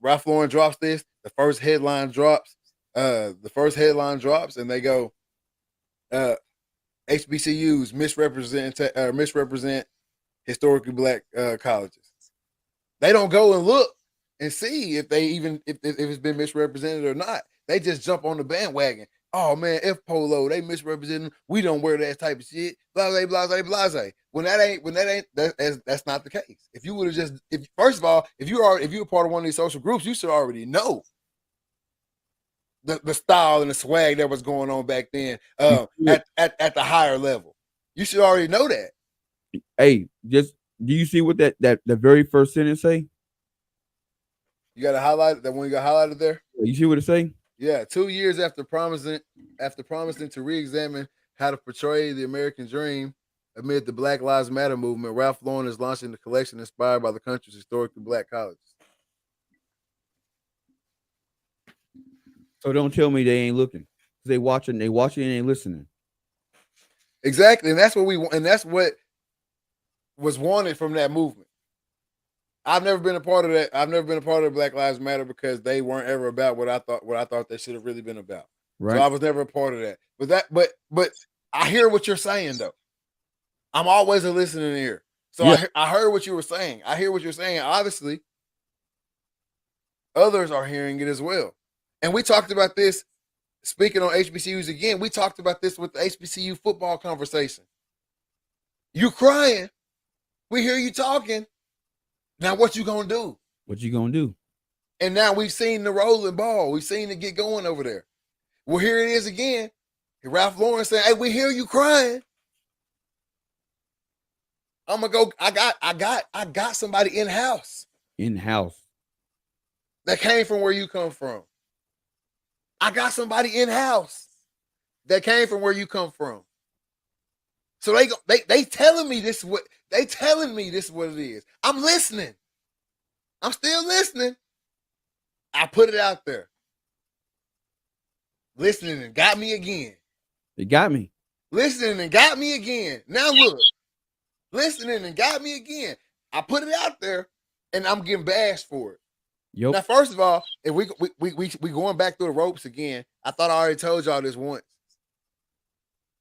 Ralph Lauren drops this, the first headline drops. And they go, HBCUs misrepresent historically black colleges. They don't go and look and see if it's been misrepresented or not. They just jump on the bandwagon. Oh man, F Polo, they misrepresenting. We don't wear that type of shit. Blase, blase, blase. That's not the case. If you would have first of all, if you're part of one of these social groups, you should already know the style and the swag that was going on back then at the higher level. You should already know that. Hey, just do you see what that the very first sentence say? You got to highlight that one. You got highlighted there. You see what it say? Yeah, 2 years after promising to re-examine how to portray the American dream amid the Black Lives Matter movement, Ralph Lauren is launching a collection inspired by the country's historically black colleges. So don't tell me they ain't looking. They watching and ain't listening. Exactly, and that's what we want, and that's what was wanted from that movement. I've never been a part of that. I've never been a part of Black Lives Matter because they weren't ever about what I thought they should have really been about. Right. So I was never a part of that. But I hear what you're saying though. I'm always a listening ear. So yeah. I heard what you were saying. I hear what you're saying. Obviously, others are hearing it as well. And we talked about this, speaking on HBCUs again, we talked about this with the HBCU football conversation. You crying. We hear you talking. Now what you gonna do? What you gonna do? And now we've seen the rolling ball. We've seen it get going over there. Well, here it is again. Ralph Lauren saying, hey, we hear you crying. I'm gonna go. I got somebody in-house. In-house. That came from where you come from. I got somebody in-house that came from where you come from. So they telling me this is what it is. I'm listening. I'm still listening. I put it out there. Listening and got me again. It got me. Listening and got me again. Now look. Listening and got me again. I put it out there and I'm getting bashed for it. Yep. Now, first of all, if we going back through the ropes again, I thought I already told y'all this once.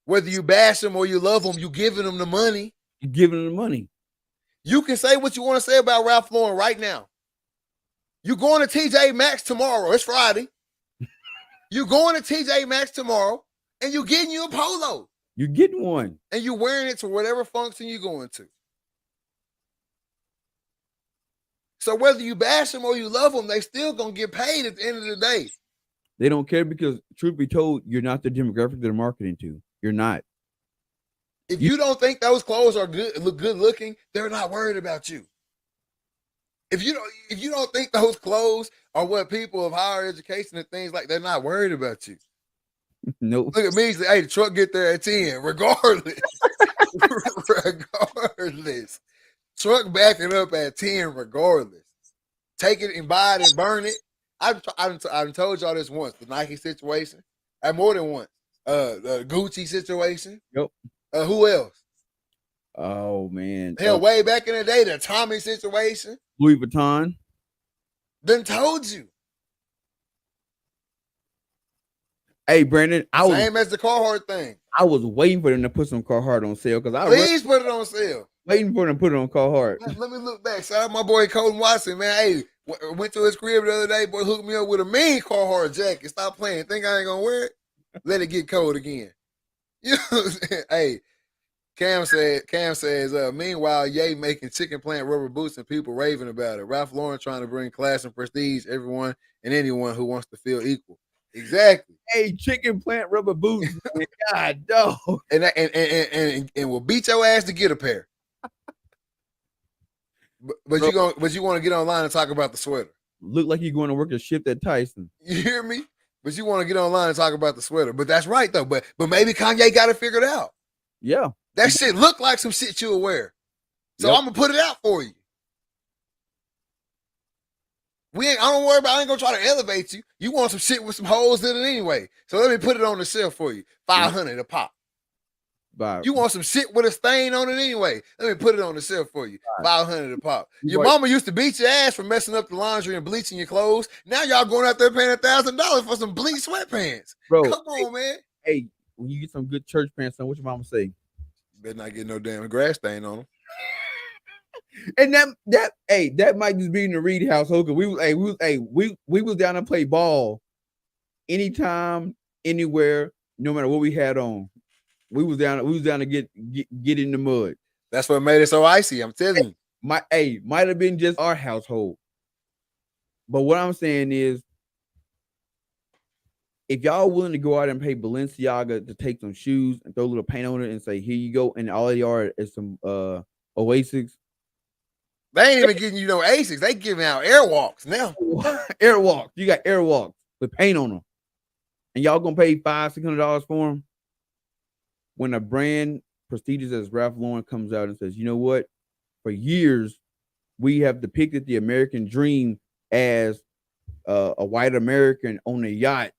Whether you bash them or you love them, you giving them the money. You giving them the money. You can say what you want to say about Ralph Lauren right now. You going to TJ Maxx tomorrow. It's Friday. You going to TJ Maxx tomorrow and you getting you a polo. You getting one. And you wearing it to whatever function you're going to. So whether you bash them or you love them, they still going to get paid at the end of the day. They don't care because, truth be told, you're not the demographic they're marketing to. You're not. If you don't think those clothes are good looking, they're not worried about you. If you don't think those clothes are what people of higher education and things like, they're not worried about you. Nope. Look at me. Say, hey, the truck get there at 10, regardless. Regardless. Truck backing up at 10, regardless. Take it and buy it and burn it. I've told y'all this once. The Nike situation. More than once. The Gucci situation. Yep. Who else? Oh man. Hell, way back in the day, the Tommy situation. Louis Vuitton. Then told you. Hey, Brandon, same as the Carhartt thing. I was waiting for them to put some Carhartt on sale because please put it on sale. Waiting for them to put it on Carhartt. Let me look back. Shout out my boy Colton Watson, man. Hey, went to his crib the other day. Boy, hooked me up with a mean Carhartt jacket. Stop playing. Think I ain't gonna wear it? Let it get cold again. You know what I'm saying? Hey, Cam says, meanwhile, Ye making chicken plant rubber boots and people raving about it. Ralph Lauren trying to bring class and prestige everyone and anyone who wants to feel equal. Exactly. Hey, chicken plant rubber boots. Man. God, dog. And will beat your ass to get a pair. But you want to get online and talk about the sweater. Look like you're going to work a shift at Tyson. You hear me? But you want to get online and talk about the sweater. But that's right though. But maybe Kanye got it figured out. Yeah. That shit look like some shit you'll wear. So I'm gonna put it out for you. I don't worry about. I ain't gonna try to elevate you. You want some shit with some holes in it anyway. So let me put it on the shelf for you. $500 a pop. Bye. You want some shit with a stain on it anyway. Let me put it on the shelf for you. $500 a pop. Your mama used to beat your ass for messing up the laundry and bleaching your clothes. Now y'all going out there paying $1,000 for some bleach sweatpants. Bro, come on, man. Hey, when you get some good church pants on, what your mama say? Better not get no damn grass stain on them. And that might just be in the Reed household because we was down to play ball anytime, anywhere, no matter what we had on. We was down to get in the mud. That's what made it so icy. I'm telling you. Might have been just our household. But what I'm saying is, if y'all willing to go out and pay Balenciaga to take some shoes and throw a little paint on it and say, here you go, and all they are is some Oasis. They ain't even getting you no Asics. They giving out Airwalks now. Airwalks. You got Airwalks with paint on them. And y'all gonna pay $500-$600 for them? When a brand prestigious as Ralph Lauren comes out and says, you know what? For years, we have depicted the American dream as a white American on a yacht,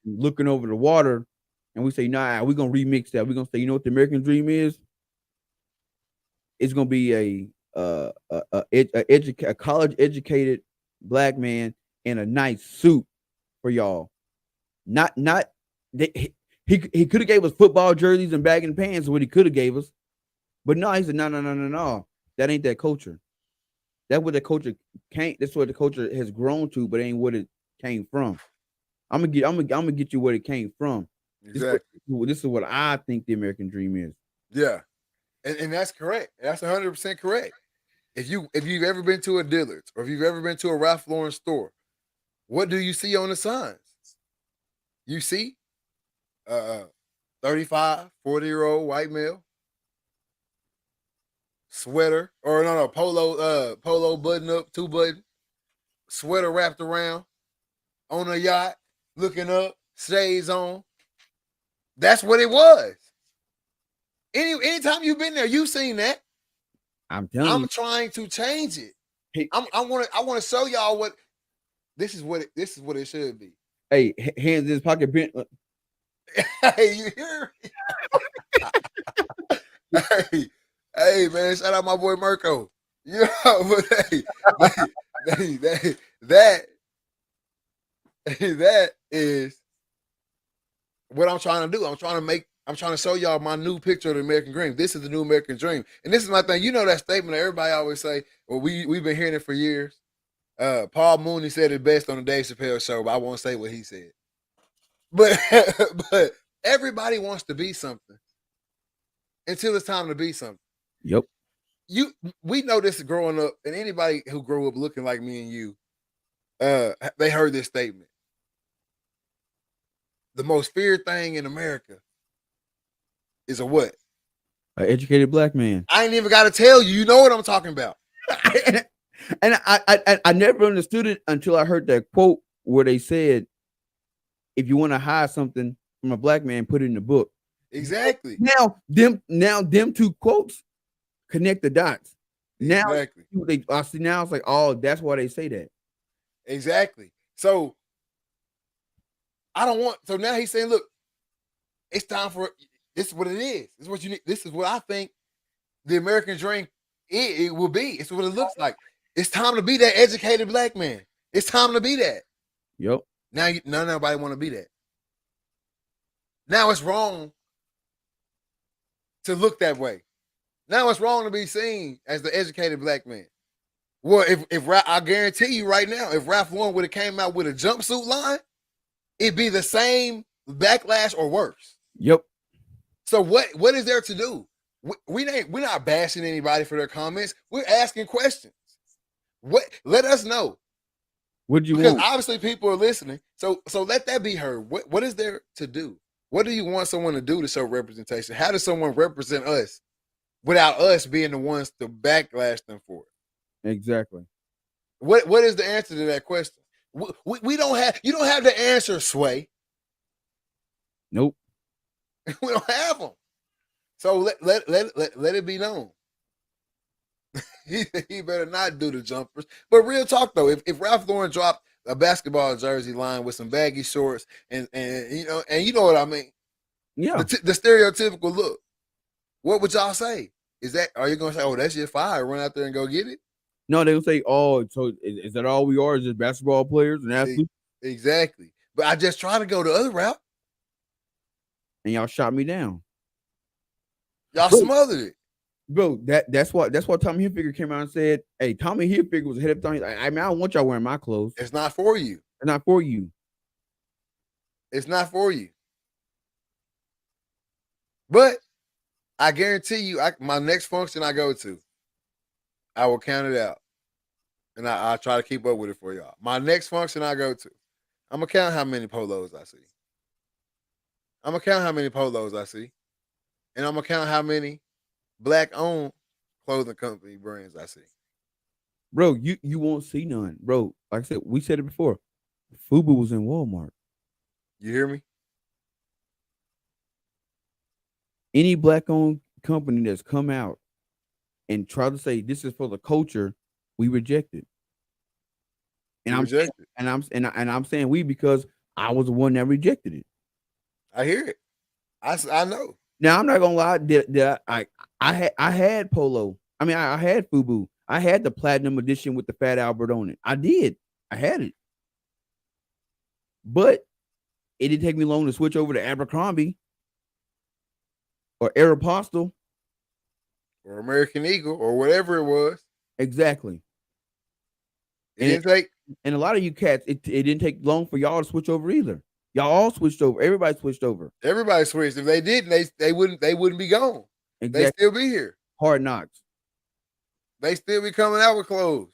looking over the water. And we say, nah, we're going to remix that. We're going to say, you know what the American dream is? It's going to be a college educated black man in a nice suit for y'all. He could have gave us football jerseys and bagging pants, what he could have gave us. But no, he said, no. That ain't that culture. That's what the culture can't. That's what the culture has grown to, but ain't what it came from. I'm gonna get you what it came from. Exactly. This is what I think the American dream is. Yeah, and that's correct. That's 100% correct. If you've ever been to a Dillard's or if you've ever been to a Ralph Lauren store, what do you see on the signs? You see 35, 40-year-old white male, sweater, or polo button up, 2-button, sweater wrapped around, on a yacht, looking up, shades on. That's what it was. Anytime you've been there, you've seen that. I'm telling you. I'm trying to change it. I want to show y'all what this is what it should be. Hey, hands in his pocket bent. Hey, you hear me? hey, man, shout out my boy Mirko. You know, but that is what I'm trying to do. I'm trying to show y'all my new picture of the American dream. This is the new American dream. And this is my thing. You know that statement that everybody always say, well, we've been hearing it for years. Paul Mooney said it best on the Dave Chappelle show, but I won't say what he said. But everybody wants to be something until it's time to be something. Yep. We know this growing up, and anybody who grew up looking like me and you, they heard this statement. The most feared thing in America is a what? An educated black man. I ain't even got to tell you. You know what I'm talking about. and I never understood it until I heard that quote where they said, if you want to hide something from a black man, put it in the book. Exactly. Now them two quotes connect the dots. Now exactly. I see now it's like, oh, that's why they say that. Exactly. So so now he's saying, look, it's time for this is what it is. This is what you need. This is what I think the American dream it will be. It's what it looks like. It's time to be that educated black man. It's time to be that. Yep. Now nobody want to be that. Now it's wrong to look that way. Now it's wrong to be seen as the educated black man. Well, if I guarantee you right now, if Ralph Lauren would have came out with a jumpsuit line, it'd be the same backlash or worse. Yep. So what is there to do? We're not bashing anybody for their comments. We're asking questions. What? Let us know. What do you Because want? obviously people are listening. So let that be heard. What is there to do? What do you want someone to do to show representation? How does someone represent us without us being the ones to backlash them for it? Exactly. What is the answer to that question? We don't have, you don't have the answer, Sway. Nope. We don't have them. So let it be known. he better not do the jumpers. But real talk though, if Ralph Lauren dropped a basketball jersey line with some baggy shorts and you know what I mean, Yeah. the stereotypical look, what would y'all say? Are you gonna say, oh, that's just fire, run out there and go get it? No, they'll say, oh, so is that all we are? Is just basketball players and athletes? Exactly. But I just try to go the other route. And y'all shot me down. Y'all smothered it. Bro, that's what Tommy Hilfiger came out and said. Hey, Tommy Hilfiger was ahead of time. I mean, I don't want y'all wearing my clothes. It's not for you. It's not for you. It's not for you. But I guarantee you, my next function I go to, I will count it out. And I'll try to keep up with it for y'all. My next function I go to, I'm going to count how many polos I see. I'm going to count how many polos I see. And I'm going to count how many Black-owned clothing company brands I see. Bro, you won't see none. Bro, like I said, we said it before. FUBU was in Walmart. You hear me? Any Black-owned company that's come out and tried to say this is for the culture, we reject it. And I'm saying we because I was the one that rejected it. I hear it. I know. Now I'm not gonna lie. I had Polo. I mean, I had FUBU. I had the platinum edition with the Fat Albert on it. I did. I had it. But it didn't take me long to switch over to Abercrombie or Aeropostale or American Eagle or whatever it was. Exactly. It didn't take. And a lot of you cats, it didn't take long for y'all to switch over either. Y'all all switched over. Everybody switched over. Everybody switched. If they didn't, they wouldn't be gone. Exactly. They still be here. Hard Knocks. They still be coming out with clothes.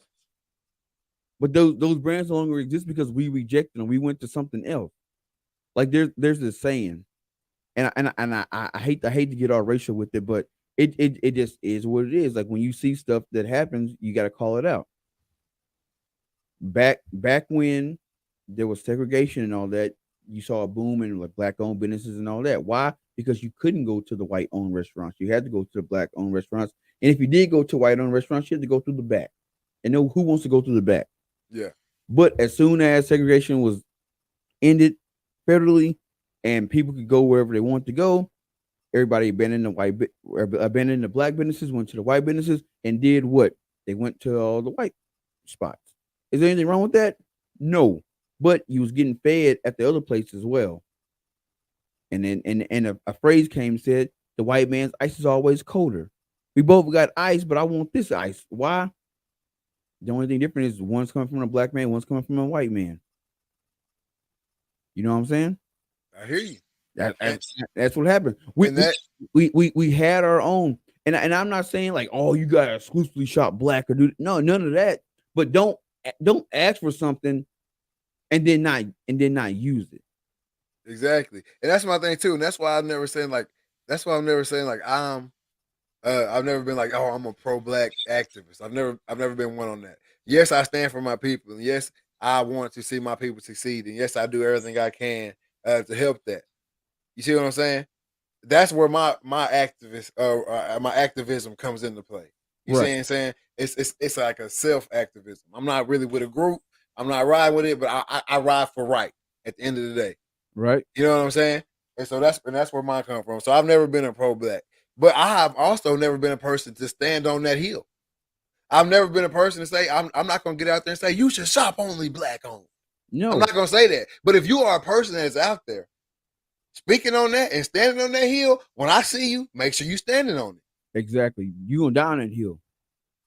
But those brands no longer exist because we rejected them. We went to something else. Like there's this saying, and I hate to get all racial with it, but it just is what it is. Like when you see stuff that happens, you got to call it out. Back when there was segregation and all that, you saw a boom in like Black-owned businesses and all that. Why? Because you couldn't go to the white-owned restaurants. You had to go to the Black-owned restaurants. And if you did go to white-owned restaurants, you had to go through the back. And who wants to go through the back? Yeah. But as soon as segregation was ended federally and people could go wherever they want to go, everybody abandoned the Black businesses, went to the white businesses, and did what? They went to all the white spots. Is there anything wrong with that? No. But you was getting fed at the other place as well. And then a phrase came and said, the white man's ice is always colder. We both got ice, but I want this ice. Why? The only thing different is one's coming from a Black man, one's coming from a white man. You know what I'm saying? I hear you. That's what happened. We had our own, and I'm not saying like, oh, you gotta exclusively shop Black or do no, none of that. But don't ask for something and then not use it. Exactly, and that's my thing too. And that's why I'm never saying like I've never been like, oh, I'm a pro-Black activist. I've never been one on that. Yes, I stand for my people. And yes, I want to see my people succeed. And yes, I do everything I can to help that. You see what I'm saying? That's where my activism comes into play. You see what I'm saying? It's like a self-activism. I'm not really with a group. I'm not riding with it, but I ride for right at the end of the day. Right. You know what I'm saying? And so that's where mine come from. So I've never been a pro-Black. But I have also never been a person to stand on that hill. I've never been a person to say, I'm not going to get out there and say, you should shop only Black-owned. No. I'm not going to say that. But if you are a person that's out there speaking on that and standing on that hill, when I see you, make sure you standing on it. Exactly. You going down that hill.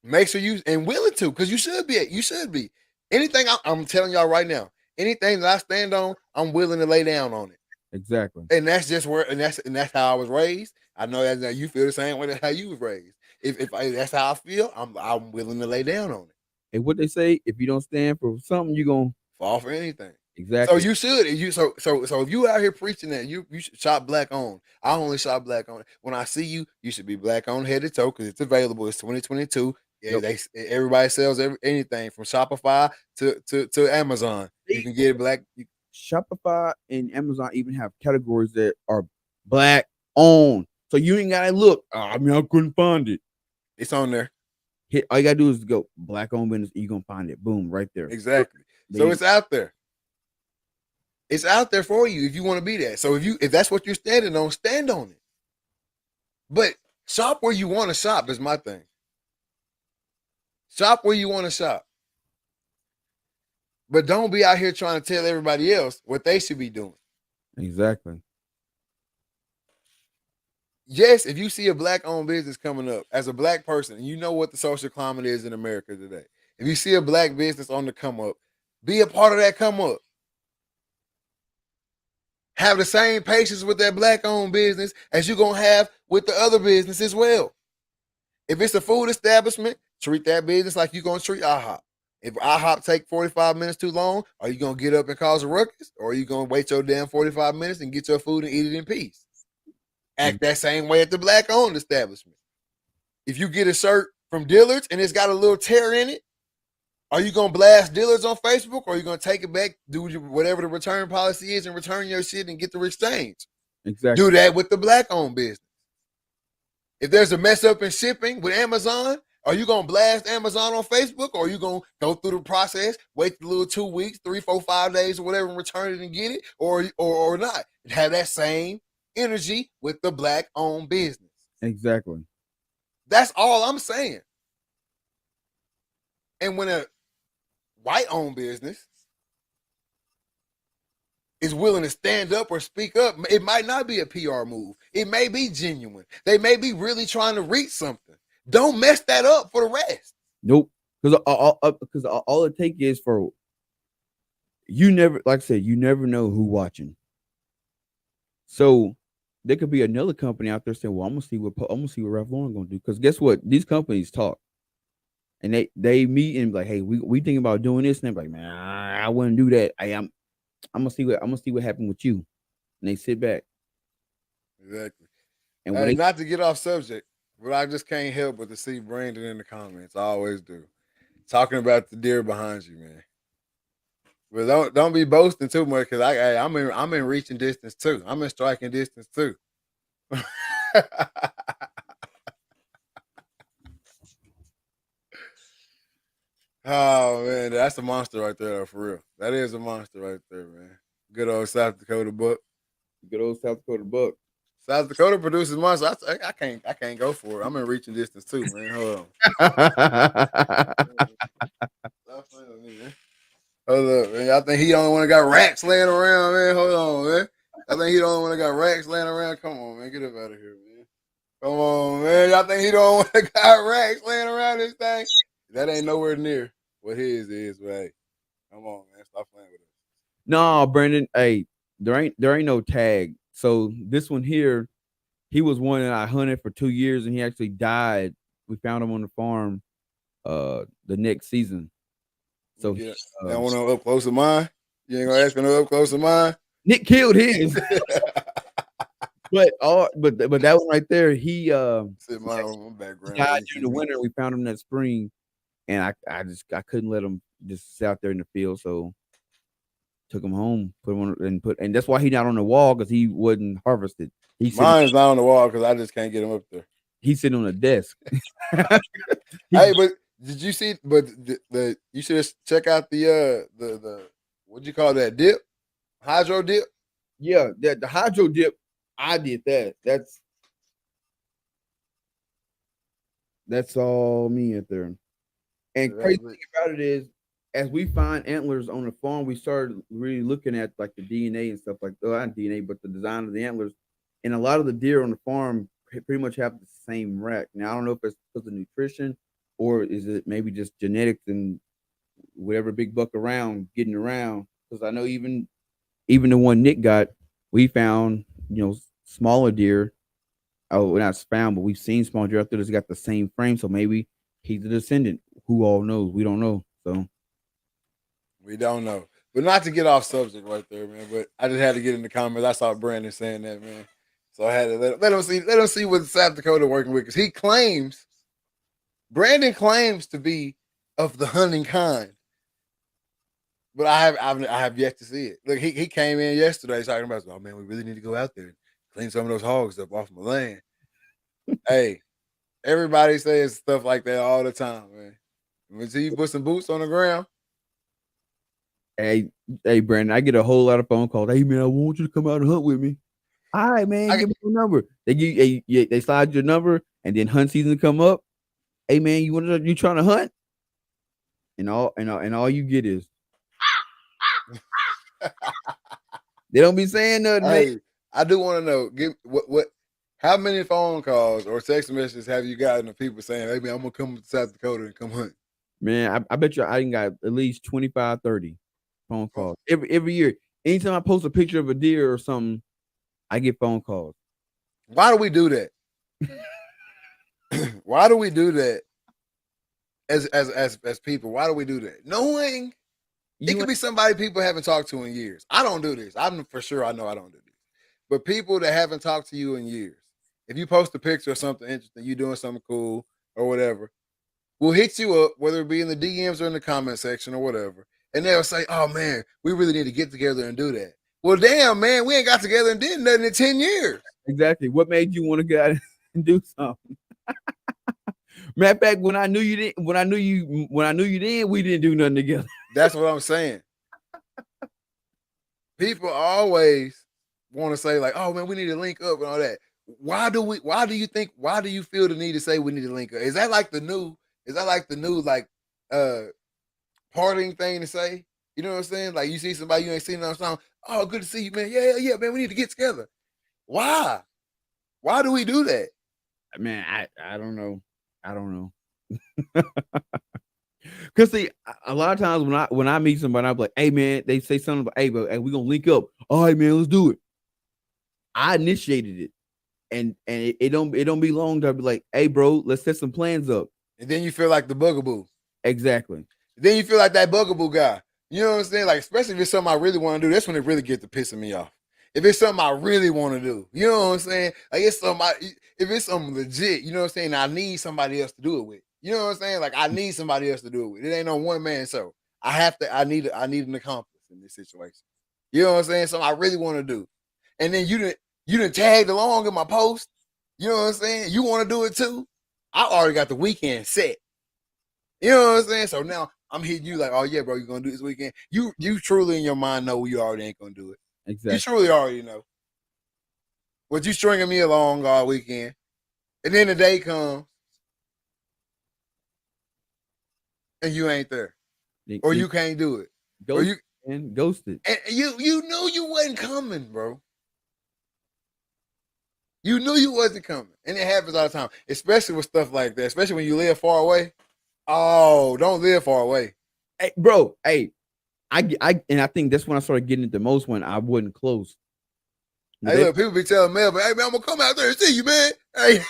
Make sure you, and willing to, because you should be. You should be. Anything I'm telling y'all right now, anything that I stand on, I'm willing to lay down on it. Exactly. And that's just where, and that's how I was raised. I know that you feel the same way that's how you was raised. If that's how I feel, I'm willing to lay down on it. And what they say, if you don't stand for something, you're gonna Fall for anything. So exactly. you should. So if you out here preaching that you should shop black on. I only shop black on. When I see you, you should be black on head to toe because it's available. It's 2022. Yeah, Yep. everybody sells anything from Shopify to Amazon. You can get it black. Shopify and Amazon even have categories that are black owned. So you ain't gotta look. I mean, I couldn't find it. It's on there. Hit all you gotta do is go black owned business, you're gonna find it. Boom, right there. Exactly. So it's out there. It's out there for you if you want to be that. So if that's what you're standing on, stand on it. But shop where you want to shop is my thing. Shop where you want to shop. But don't be out here trying to tell everybody else what they should be doing. Exactly. Yes, if you see a black-owned business coming up as a black person, you know what the social climate is in America today. If you see a black business on the come up, be a part of that come up. Have the same patience with that black-owned business as you're going to have with the other business as well. If it's a food establishment, treat that business like you're going to treat IHOP. If IHOP take 45 minutes too long, are you going to get up and cause a ruckus? Or are you going to wait your damn 45 minutes and get your food and eat it in peace? Act that same way at the black-owned establishment. If you get a shirt from Dillard's and it's got a little tear in it, are you going to blast Dillard's on Facebook or are you going to take it back, do whatever the return policy is and return your shit and get the exchange? Exactly. Do that with the black-owned business. If there's a mess up in shipping with Amazon, are you going to blast Amazon on Facebook or are you going to go through the process, wait a little 2 weeks, 3, 4, 5 days or whatever and return it and get it or not? Have that same energy with the black-owned business. Exactly. That's all I'm saying. And when a white-owned business is willing to stand up or speak up, it might not be a PR move. It may be genuine. They may be really trying to reach something. Don't mess that up for the rest. Nope. Because all it takes is for you never, like I said, you never know who watching. So there could be another company out there saying, "Well, I'm gonna see what Ralph Lauren gonna do." Because guess what? These companies talk, and they meet and be like, "Hey, we thinking about doing this," and they're like, "Man, I wouldn't do that. I'm gonna see what happened with you," and they sit back. Exactly. And when not to get off subject, but I just can't help but to see Brandon in the comments. I always do, talking about the deer behind you, man. But don't be boasting too much because I'm in reaching distance too. I'm in striking distance too. Oh man, that's a monster right there, though, for real. That is a monster right there, man. Good old South Dakota buck. good old South Dakota buck. South Dakota produces monsters. I can't go for it. I'm in reaching distance too, man. Hold on. Hold up, man. I think he the only one that got racks laying around, man. Hold on, man. I think he the only one that got racks laying around. Come on, man. Get up out of here, man. Come on, man. Y'all think he the only one that got racks laying around this thing? That ain't nowhere near what his is, but hey, come on, man. Stop playing with us. No, Brandon. Hey, there ain't no tag. So this one here, he was one that I hunted for 2 years, and he actually died. We found him on the farm, the next season. So yeah, that one up close to mine. You ain't gonna ask me no up close to mine. Nick killed his. But that one right there, he sit mine on my background. Died during the winter. We found him that spring, and I couldn't let him just sit out there in the field, so took him home, put him on, and that's why he not on the wall because he wasn't harvested. Mine's not on the wall because I just can't get him up there. He's sitting on the desk. Hey, but did you see? But the you should check out the what you call that dip, hydro dip. Yeah, the hydro dip. I did that. That's all me out there. And crazy thing about it is, as we find antlers on the farm, we started really looking at like the DNA and stuff like that. Not DNA, but the design of the antlers. And a lot of the deer on the farm pretty much have the same rack. Now I don't know if it's because of nutrition or is it maybe just genetics and whatever big buck around getting around. Because I know even the one Nick got, we found, smaller deer. Oh, we're not found, but we've seen small deer out there that's got the same frame. So maybe he's a descendant. Who all knows? We don't know. So We don't know. But not to get off subject right there, man. But I just had to get in the comments. I saw Brandon saying that, man. So I had to let him see what South Dakota working with, because Brandon claims to be of the hunting kind, but I have yet to see it. Look, he came in yesterday talking about, oh man, we really need to go out there and clean some of those hogs up off my land. Hey, everybody says stuff like that all the time, man. Until you put some boots on the ground. hey, Brandon, I get a whole lot of phone calls. Hey man, I want you to come out and hunt with me. All right, man, give me your number. They slide your number, and then hunt season come up. Hey man, you trying to hunt? And all you get is they don't be saying nothing, man. Hey, I do want to know, how many phone calls or text messages have you gotten of people saying, hey man, I'm gonna come to South Dakota and come hunt? Man, I bet you I got at least 25, 30 phone calls every year. Anytime I post a picture of a deer or something, I get phone calls. Why do we do that? Why do we do that as people? Why do we do that? Knowing it could be somebody people haven't talked to in years. I don't do this. I'm for sure I know I don't do this. But people that haven't talked to you in years, if you post a picture of something interesting, you doing something cool or whatever, will hit you up, whether it be in the DMs or in the comment section or whatever, and they'll say, oh man, we really need to get together and do that. Well, damn, man, we ain't got together and did nothing in 10 years. Exactly. What made you want to go out and do something? Matter of fact, when I knew you then, we didn't do nothing together. That's what I'm saying. People always want to say, like, oh man, we need to link up and all that. Why do you feel the need to say we need to link up? Is that like the new parting thing to say? You know what I'm saying? Like you see somebody you ain't seen on something. Oh, good to see you, man. Yeah, man. We need to get together. Why? Why do we do that? Man, I don't know. I don't know. Cause see, a lot of times when I meet somebody, I'm like, hey man, they say something about, hey, bro, we gonna link up. All right, man, let's do it. I initiated it. And it don't be long to I'll be like, hey bro, let's set some plans up. And then you feel like the bugaboo. Exactly. Then you feel like that bugaboo guy. You know what I'm saying? Like, especially if it's something I really want to do, that's when it really gets to pissing me off. If it's something I really want to do, you know what I'm saying? Like if it's something legit, you know what I'm saying? I need somebody else to do it with. You know what I'm saying? Like I need somebody else to do it with. It ain't no one man show. I need an accomplice in this situation. You know what I'm saying? Something I really want to do. And then you done tagged along in my post. You know what I'm saying? You want to do it too? I already got the weekend set. You know what I'm saying? So now I'm hitting you like, oh yeah, bro, you gonna do this weekend? You truly in your mind know you already ain't gonna do it. Exactly. You truly already know. But you stringing me along all weekend, and then the day comes, and you ain't there, or you can't do it, or you ghosted, and you knew you wasn't coming, bro. You knew you wasn't coming, and it happens all the time, especially with stuff like that. Especially when you live far away. Oh, don't live far away, hey, bro. Hey, I think that's when I started getting it the most when I wasn't close. Hey, look, people be telling me, but hey man, I'm gonna come out there and see you, man. Hey,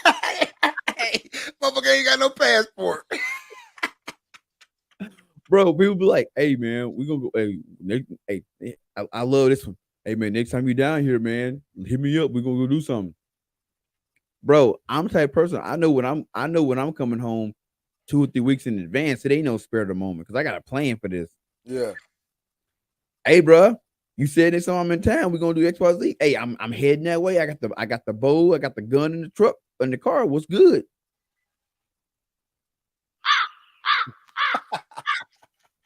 motherfucker ain't got no passport. Bro, people be like, hey man, we gonna go. Hey, I love this one. Hey man, next time you down here, man, hit me up. We're gonna go do something. Bro, I'm the type of person. I know when I'm coming home 2 or 3 weeks in advance. It ain't no spare of the moment because I got a plan for this. Yeah. Hey, bro, you said this, so I'm in town. We're gonna do XYZ. Hey, I'm heading that way. I got the bow. I got the gun in the truck in the car. What's good?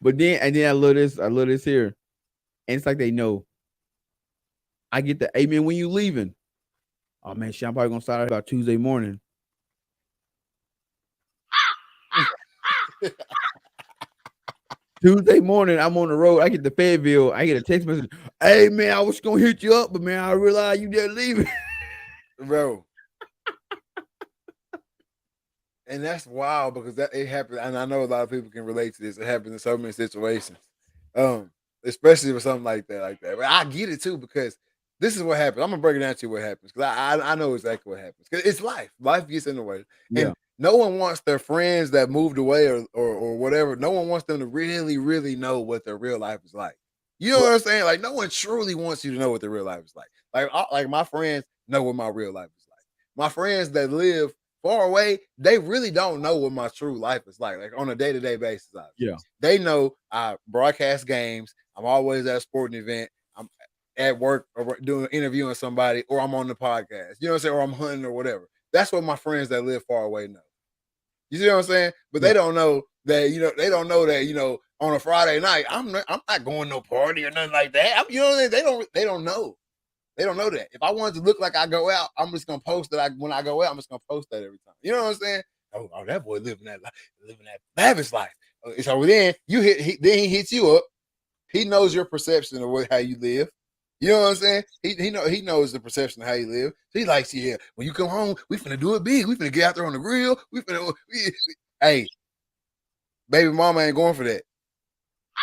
But then I love this here, and it's like they know. I get the, hey man, when you leaving? Oh man, shit, I'm probably gonna start about Tuesday morning. Tuesday morning, I'm on the road. I get to Fayetteville. I get a text message. Hey man, I was gonna hit you up, but man, I realized you just leaving, bro. And that's wild because it happens, and I know a lot of people can relate to this. It happens in so many situations, especially with something like that. But I get it too because This is what happens. I'm gonna break it down to you what happens because I know exactly what happens. 'Cause it's life. Life gets in the way, Yeah. and no one wants their friends that moved away or whatever. No one wants them to really know what their real life is like. You know what I'm saying? Like no one truly wants you to know what their real life is like. Like my friends know what my real life is like. My friends that live far away, they really don't know what my true life is like on a day-to-day basis. Obviously. Yeah. They know I broadcast games. I'm always at a sporting event. I'm at work or doing interviewing somebody, or I'm on the podcast. You know what I'm saying? Or I'm hunting or whatever. That's what my friends that live far away know. You see what I'm saying? But Yeah. they don't know that, they don't know that, on a Friday night, I'm not going no party or nothing like that. You know what I'm saying? They don't know. They don't know that. If I wanted to look like I go out, I'm just gonna post that. When I go out, I'm just gonna post that every time. You know what I'm saying? Oh, that boy living that lavish life. So then then he hits you up. He knows your perception of how you live. You know what I'm saying? He knows the perception of how you live. So he likes, yeah, when you come home, we finna do it big. We finna get out there on the grill. Hey, baby mama ain't going for that.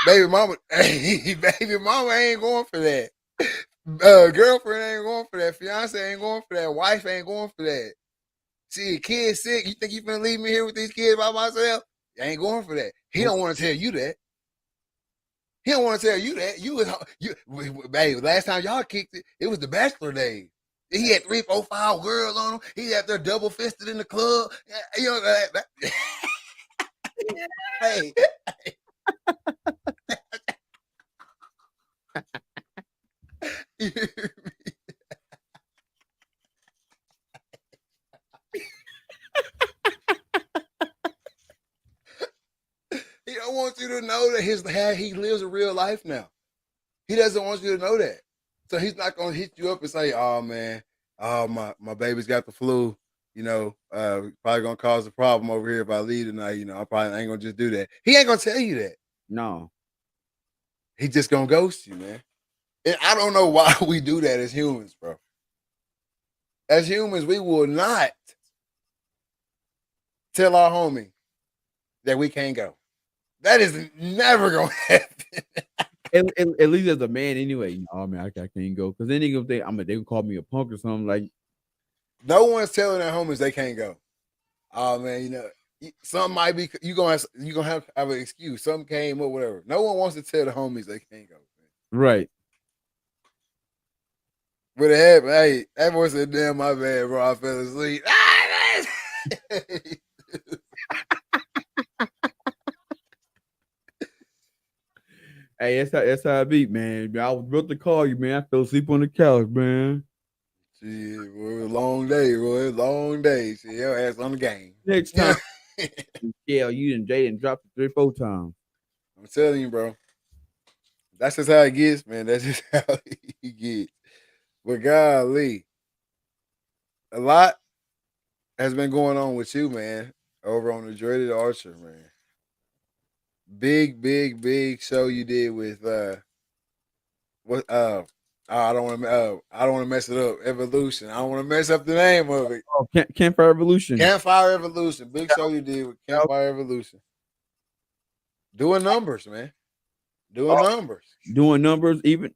Baby mama ain't going for that. Girlfriend ain't going for that. Fiance ain't going for that. Wife ain't going for that. See, a kid sick. You think you finna leave me here with these kids by myself? You ain't going for that. He don't want to tell you that. He don't want to tell you that. Babe, last time y'all kicked it, it was the bachelor days. He had 3, 4, 5 girls on him. He had there double fisted in the club. You know hey. He don't want you to know that he lives a real life now. He doesn't want you to know that. So he's not gonna hit you up and say, "Oh man, my baby's got the flu. Probably gonna cause a problem over here if I leave tonight. I probably ain't gonna just do that." He ain't gonna tell you that. No. He just gonna ghost you, man. And I don't know why we do that as humans, bro. As humans, we will not tell our homie that we can't go. That is never gonna happen. At least as a man, anyway. Oh man, I can't go because then they gonna think they gonna call me a punk or something. Like no one's telling their homies they can't go. Oh man, something might be you gonna have an excuse. Something came up, whatever. No one wants to tell the homies they can't go. Man. Right. But it happened. Hey, that boy said, "Damn, my bad, bro. I fell asleep." Hey, that's how I beat, man. I was about to call you, man. I fell asleep on the couch, man. Shit, boy, it was a long day, boy. It was a long day. Shit, your ass on the game. Next time, yeah, you and Jaden dropped it 3, 4 times. I'm telling you, bro. That's just how it gets, man. That's just how he gets. But golly, a lot has been going on with you, man, over on the Dreaded Archer, man. Big show you did with what I don't want to mess it up. Evolution. I don't want to mess up the name of it. Oh, Campfire Evolution. Campfire Evolution. Big show you did with Campfire Evolution. Doing numbers, man. Doing numbers. Doing numbers. Even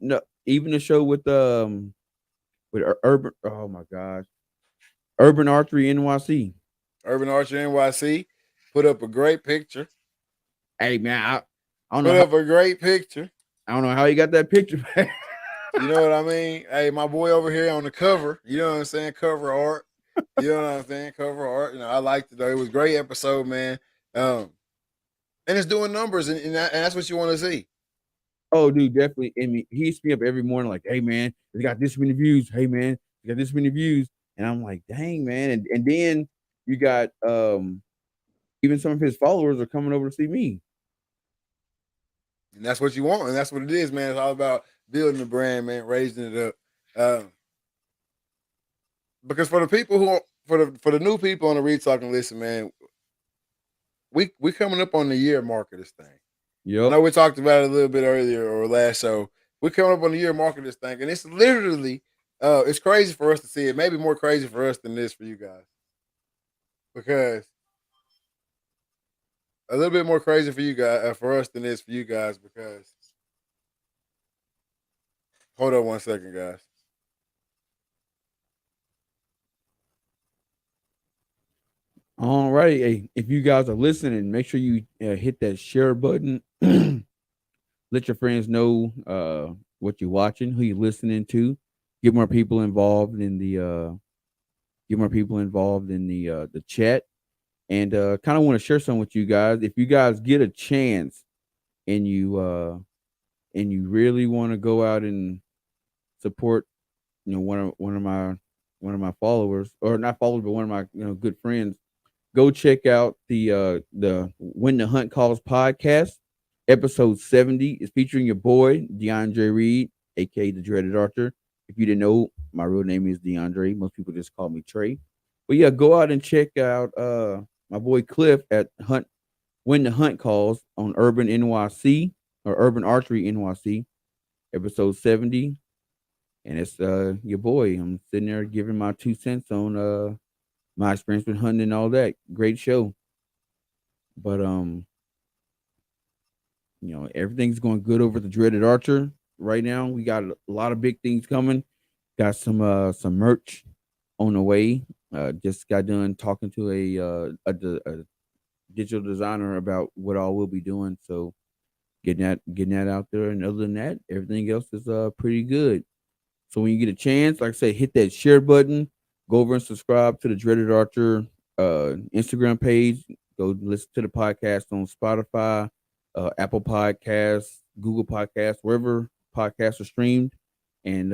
the show with Urban. Oh my gosh, Urban Archery NYC. Urban Archery NYC put up a great picture. Hey man, I don't put know. Up a great picture. I don't know how you got that picture. You know what I mean? Hey, my boy over here on the cover. You know what I'm saying? Cover art. You know what I'm saying? Cover art. I liked it though. It was a great episode, man. And it's doing numbers, and that's what you want to see. Oh, dude, definitely. And he hits me up every morning, like, "Hey, man, they got this many views. Hey, man, they got this many views." And I'm like, "Dang, man!" And then you got even some of his followers are coming over to see me. And that's what you want, and that's what it is, man. It's all about building the brand, man, raising it up. Because for the people for the new people on the Reed Talking Listen, man, we coming up on the year mark of this thing. Yep. I know we talked about it a little bit earlier or last show. We're coming up on the year mark of this thing, and it's literally it's crazy for us to see it. Maybe more crazy for us than this for you guys, because a little bit more crazy for you guys for us than this for you guys because. Hold on 1 second, guys. All right. Hey, if you guys are listening, make sure you hit that share button. Let your friends know what you're watching, who you're listening to. Get more people involved in the chat, and kind of want to share some with you guys. If you guys get a chance and you really want to go out and support, one of my followers, or not followers, but one of my good friends, go check out the When the Hunt Calls podcast. Episode 70 is featuring your boy DeAndre Reed, aka the Dreaded Archer. If you didn't know, my real name is DeAndre. Most people just call me Trey. But yeah, go out and check out my boy Cliff at Hunt When the Hunt Calls on Urban NYC or Urban Archery NYC, episode 70. And it's your boy. I'm sitting there giving my 2 cents on my experience with hunting and all that. Great show. But everything's going good over the Dreaded Archer right now. We got a lot of big things coming. Got some merch on the way. Just got done talking to a digital designer about what all we'll be doing. So getting that out there. And other than that, everything else is pretty good. So when you get a chance, like I say, hit that share button. Go over and subscribe to the Dreaded Archer Instagram page. Go listen to the podcast on Spotify, Apple Podcasts, Google Podcasts, wherever podcasts are streamed, and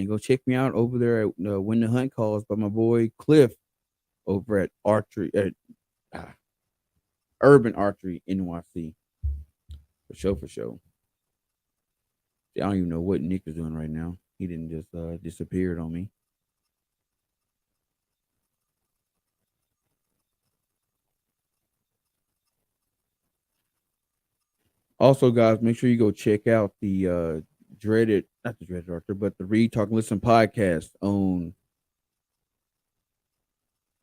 go check me out over there at When the Hunt Calls by my boy Cliff over at Urban Archery NYC. For sure. I don't even know what Nick is doing right now. He didn't just disappeared on me. Also, guys, make sure you go check out the not the Dreaded Archer, but the Read Talk and Listen podcast on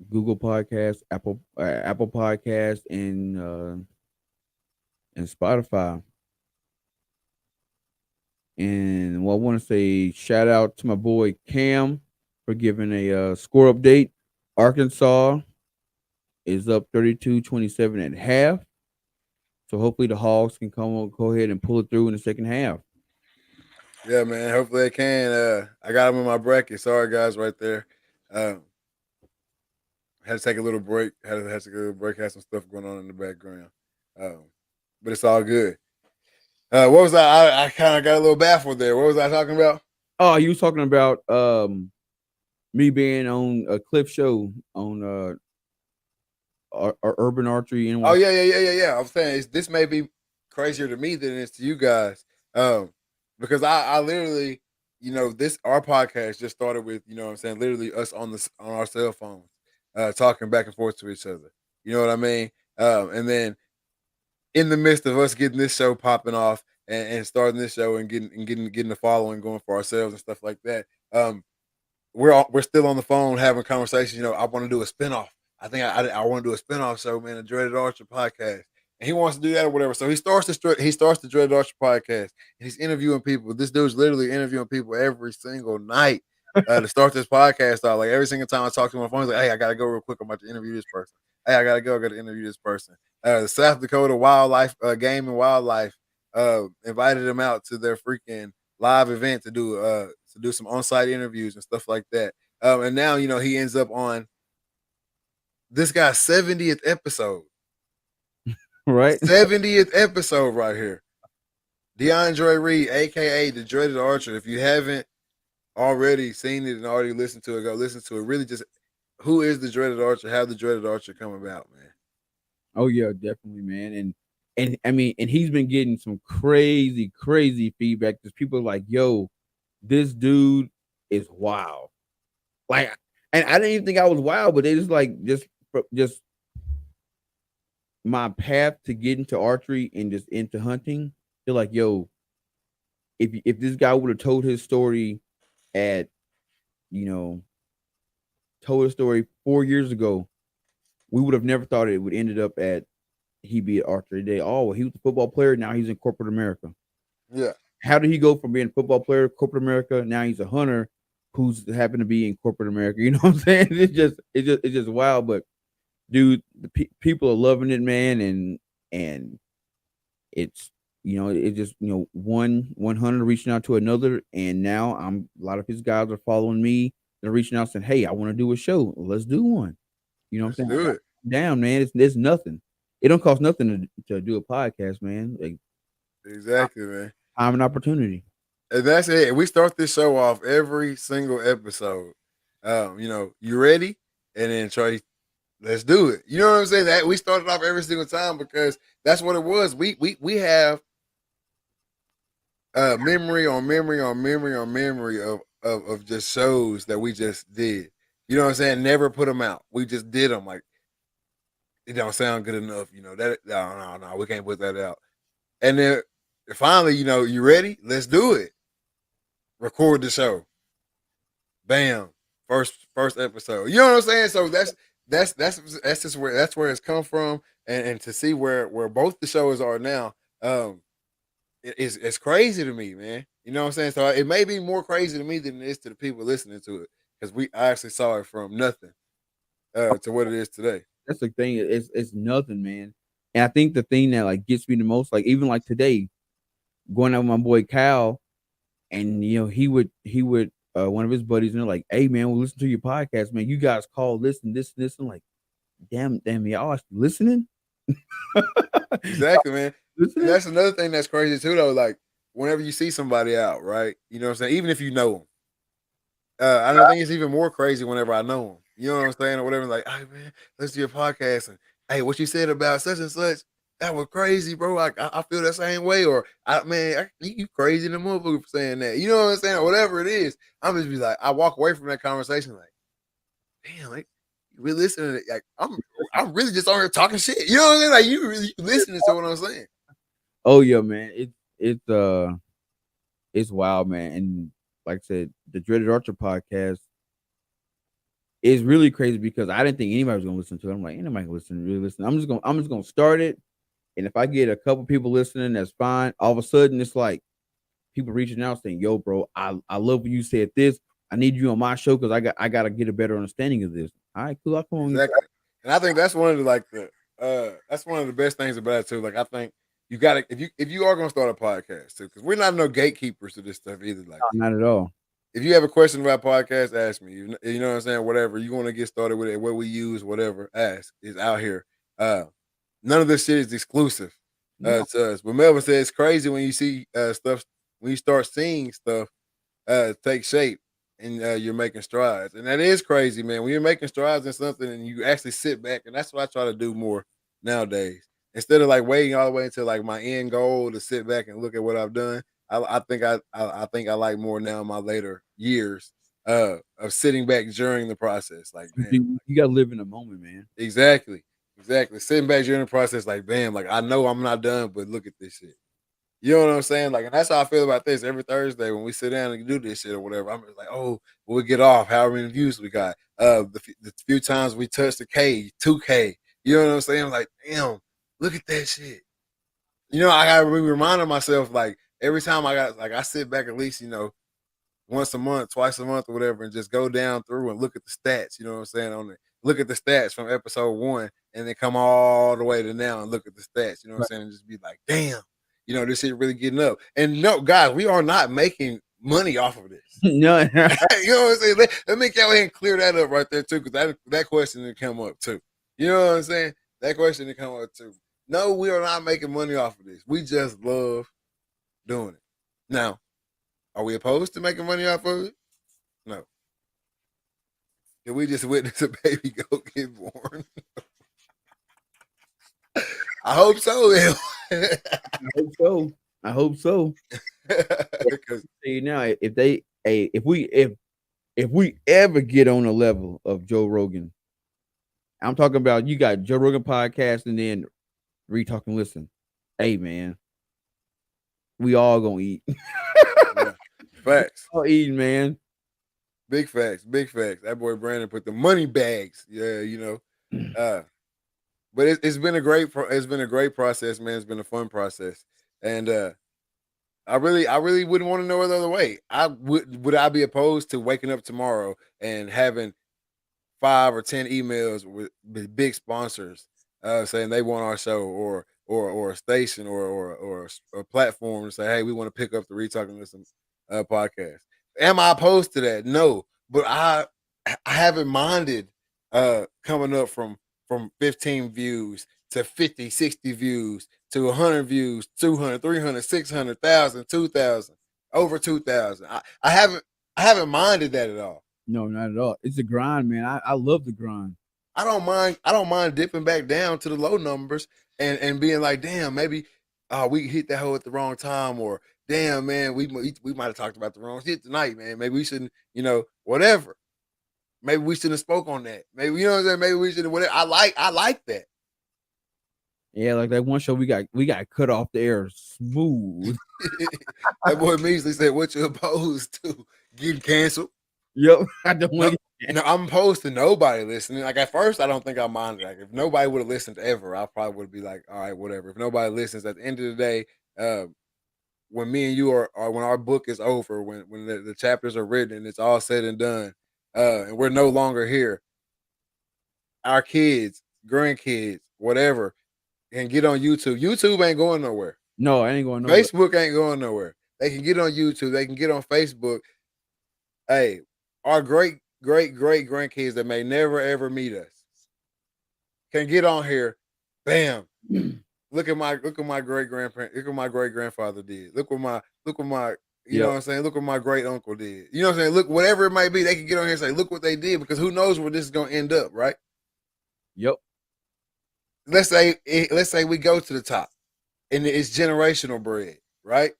Google Podcasts, Apple Podcasts, and Spotify. And I want to say shout out to my boy Cam for giving a score update. Arkansas is up 32-27 at half. So hopefully the Hogs can go ahead and pull it through in the second half. Yeah, man. Hopefully they can. I got them in my bracket. Sorry, guys, right there. Had to take a little break. Had to take a little break. Had some stuff going on in the background. But it's all good. What was I kind of got a little baffled there. What was I talking about? Oh, you was talking about me being on a Cliff show on Urban Archery. Oh yeah. I'm saying this may be crazier to me than it is to you guys, because I literally, this our podcast just started with, what I'm saying, literally us on our cell phones, talking back and forth to each other. You know what I mean? And then in the midst of us getting this show popping off and starting this show and getting the following going for ourselves and stuff like that, we're still on the phone having conversations. I want to do a spinoff. I think I want to do a spinoff show, man, the Dreaded Archer podcast, and he wants to do that or whatever. So he starts the Dreaded Archer podcast, and he's interviewing people. This dude's literally interviewing people every single night to start this podcast out. Like every single time I talk to him on the phone, he's like, "Hey, I gotta go real quick. I'm about to interview this person. Hey, I gotta go. I gotta interview this person." The South Dakota Wildlife Game and Wildlife invited him out to their freaking live event to do some on-site interviews and stuff like that. And now, he ends up on this guy's 70th episode. Right. 70th episode right here. DeAndre Reed, aka the Dreaded Archer. If you haven't already seen it and already listened to it, go listen to it. Really just who is the Dreaded Archer? How the Dreaded Archer come about, man? Oh yeah, definitely, man. And I mean, and he's been getting some crazy feedback. Because people are like, yo, this dude is wild. Like, and I didn't even think I was wild, but they just my path to get into archery and just into hunting. They're like, yo, if this guy would have told his story at, told his story 4 years ago, we would have never thought it would ended up at he be at archery today. Oh, he was a football player. Now he's in corporate America. Yeah. How did he go from being a football player, corporate America? Now he's a hunter who's happened to be in corporate America. You know what I'm saying? It's just wild. But dude, the people are loving it, man, and it's it just one 100 reaching out to another, and now a lot of his guys are following me. They're reaching out saying, "Hey, I want to do a show. Let's do one." You know what Let's I'm saying? do it. Damn, man, it's nothing. It don't cost nothing to do a podcast, man. Like Exactly, man. time and opportunity. And that's it. We start this show off every single episode. You ready? And then Trey, let's do it. You know what I'm saying? That we started off every single time because that's what it was. We have memory on memory on memory on memory of just shows that we just did. You know what I'm saying? Never put them out. We just did them. Like it don't sound good enough. That no, we can't put that out. And then finally, you ready? Let's do it. Record the show. Bam. First episode. You know what I'm saying? So that's just where it's come from, and to see where both the shows are now, it's crazy to me, man. You know what I'm saying? So it may be more crazy to me than it is to the people listening to it because I actually saw it from nothing to what it is today. That's the thing. It's nothing, man. And I think the thing that like gets me the most, like even like today, going out with my boy Kyle, and he would one of his buddies, and they're like, "Hey man, we'll listen to your podcast, man. You guys call this and this and this." I'm like, damn, y'all actually listening? Exactly, man. Listening? And that's another thing that's crazy too, though. Like whenever you see somebody out, right? You know what I'm saying? Even if you know them, I don't think it's even more crazy whenever I know them. You know what I'm saying, or whatever. Like, hey man, let's do your podcast, and hey, what you said about such and such, that was crazy, bro. Like, I feel the same way, or you crazy in the motherfucker for saying that. You know what I'm saying, or whatever it is. I'm just be like, I walk away from that conversation like, damn, like we listening to, like I'm really just on here talking shit. You know what I'm saying? Like you really listening to what I'm saying. Oh yeah, man. It's wild, man. And like I said, the Dreaded Archer podcast is really crazy because I didn't think anybody was gonna listen to it. I'm like, anybody can really listen. I'm just gonna start it. And if I get a couple people listening, that's fine. All of a sudden, it's like people reaching out saying, "Yo, bro, I love when you said this. I need you on my show because I gotta get a better understanding of this." All right, cool. I'll come on. Exactly. And I think that's one of the that's one of the best things about it too. Like I think you gotta if you are gonna start a podcast too, because we're not no gatekeepers to this stuff either. Like Not at all. if you have a question about podcasts, ask me. You know what I'm saying? Whatever you want to get started with it, what we use, whatever, ask. Is out here. None of this shit is exclusive No. to us. But Melvin said it's crazy when you see stuff when you start seeing stuff take shape and you're making strides. And that is crazy, man. When you're making strides in something and you actually sit back, and that's what I try to do more nowadays. Instead of like waiting all the way until like my end goal to sit back and look at what I've done. I think I like more now in my later years of sitting back during the process. Like, man, You gotta live in the moment, man. exactly. Sitting back during the process, like, bam, like I know I'm not done, but look at this shit. You know what I'm saying? Like, and that's how I feel about this every Thursday when we sit down and do this shit or whatever. I'm just like, oh, we get off, however many views we got. The few times we touched the K, 2K. You know what I'm saying? Like, damn, look at that shit. I gotta be reminding myself, like, every time I sit back at least, once a month, twice a month, or whatever, and just go down through and look at the stats. You know what I'm saying? Look at the stats from episode 1, and then come all the way to now and look at the stats. You know what I'm saying? And just be like, damn, this shit really getting up. And no, guys, we are not making money off of this. No. You know what I'm saying? Let me go ahead and clear that up right there too, because that question didn't come up too. You know what I'm saying? That question didn't come up too. No, we are not making money off of this. We just love doing it. Now, are we opposed to making money off of it? No. Did we just witness a baby go get born? I hope so. I hope so. Because See now, if we ever get on the level of Joe Rogan, I'm talking about you got Joe Rogan podcast and then Retalk and Listen. Hey man, we all gonna eat. yeah. Facts. All eating, man. Big facts. That boy Brandon put the money bags. Yeah, but it's been a great process, man. It's been a fun process, and I really wouldn't want to know it the other way. Would I be opposed to waking up tomorrow and having 5 or 10 emails with big sponsors saying they want our show or a station or a platform to say, hey, we want to pick up the Retalking Listen podcast. Am I opposed to that? No, but I haven't minded coming up from 15 views to 50, 60 views to 100 views, 200, 300, 600,000, 2,000, over 2,000. I haven't minded that at all. No, not at all. It's a grind, man. I love the grind. I don't mind dipping back down to the low numbers and being like, damn, maybe we hit that hole at the wrong time, or damn, man, we might have talked about the wrong shit tonight, man. Maybe we shouldn't, whatever. Maybe we shouldn't have spoke on that. Maybe, you know what I'm saying? Maybe we should have whatever. I like that. Yeah, like that one show we got cut off the air smooth. That boy immediately said, what you opposed to? Getting canceled? Yep. I don't want to. No, I'm opposed to nobody listening. Like at first, I don't think I minded. Like if nobody would have listened ever, I probably would be like, all right, whatever. If nobody listens, at the end of the day, when me and you are when our book is over, when the chapters are written and it's all said and done, and we're no longer here, our kids, grandkids, whatever, can get on YouTube. YouTube ain't going nowhere. No, I ain't going nowhere. Facebook ain't going nowhere. They can get on YouTube. They can get on Facebook. Hey, our great grandkids that may never ever meet us can get on here. Bam! Look at my great grandparent. Look what my great grandfather did. Look what my you know what I'm saying. Look what my great uncle did. You know what I'm saying. Look, whatever it might be, they can get on here and say, look what they did, because who knows where this is gonna end up, right? Yep. Let's say we go to the top, and it's generational bread, right?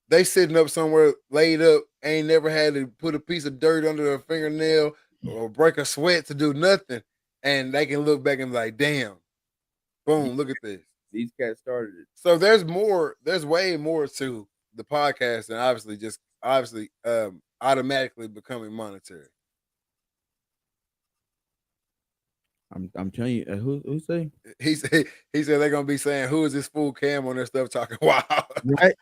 They sitting up somewhere laid up, ain't never had to put a piece of dirt under their fingernail or break a sweat to do nothing. And they can look back and be like, damn, boom, look at this. These cats started it. So there's way more to the podcast than obviously automatically becoming monetary. I'm telling you, who say? He said they're gonna be saying, who is this fool Cam on their stuff talking wild? Right.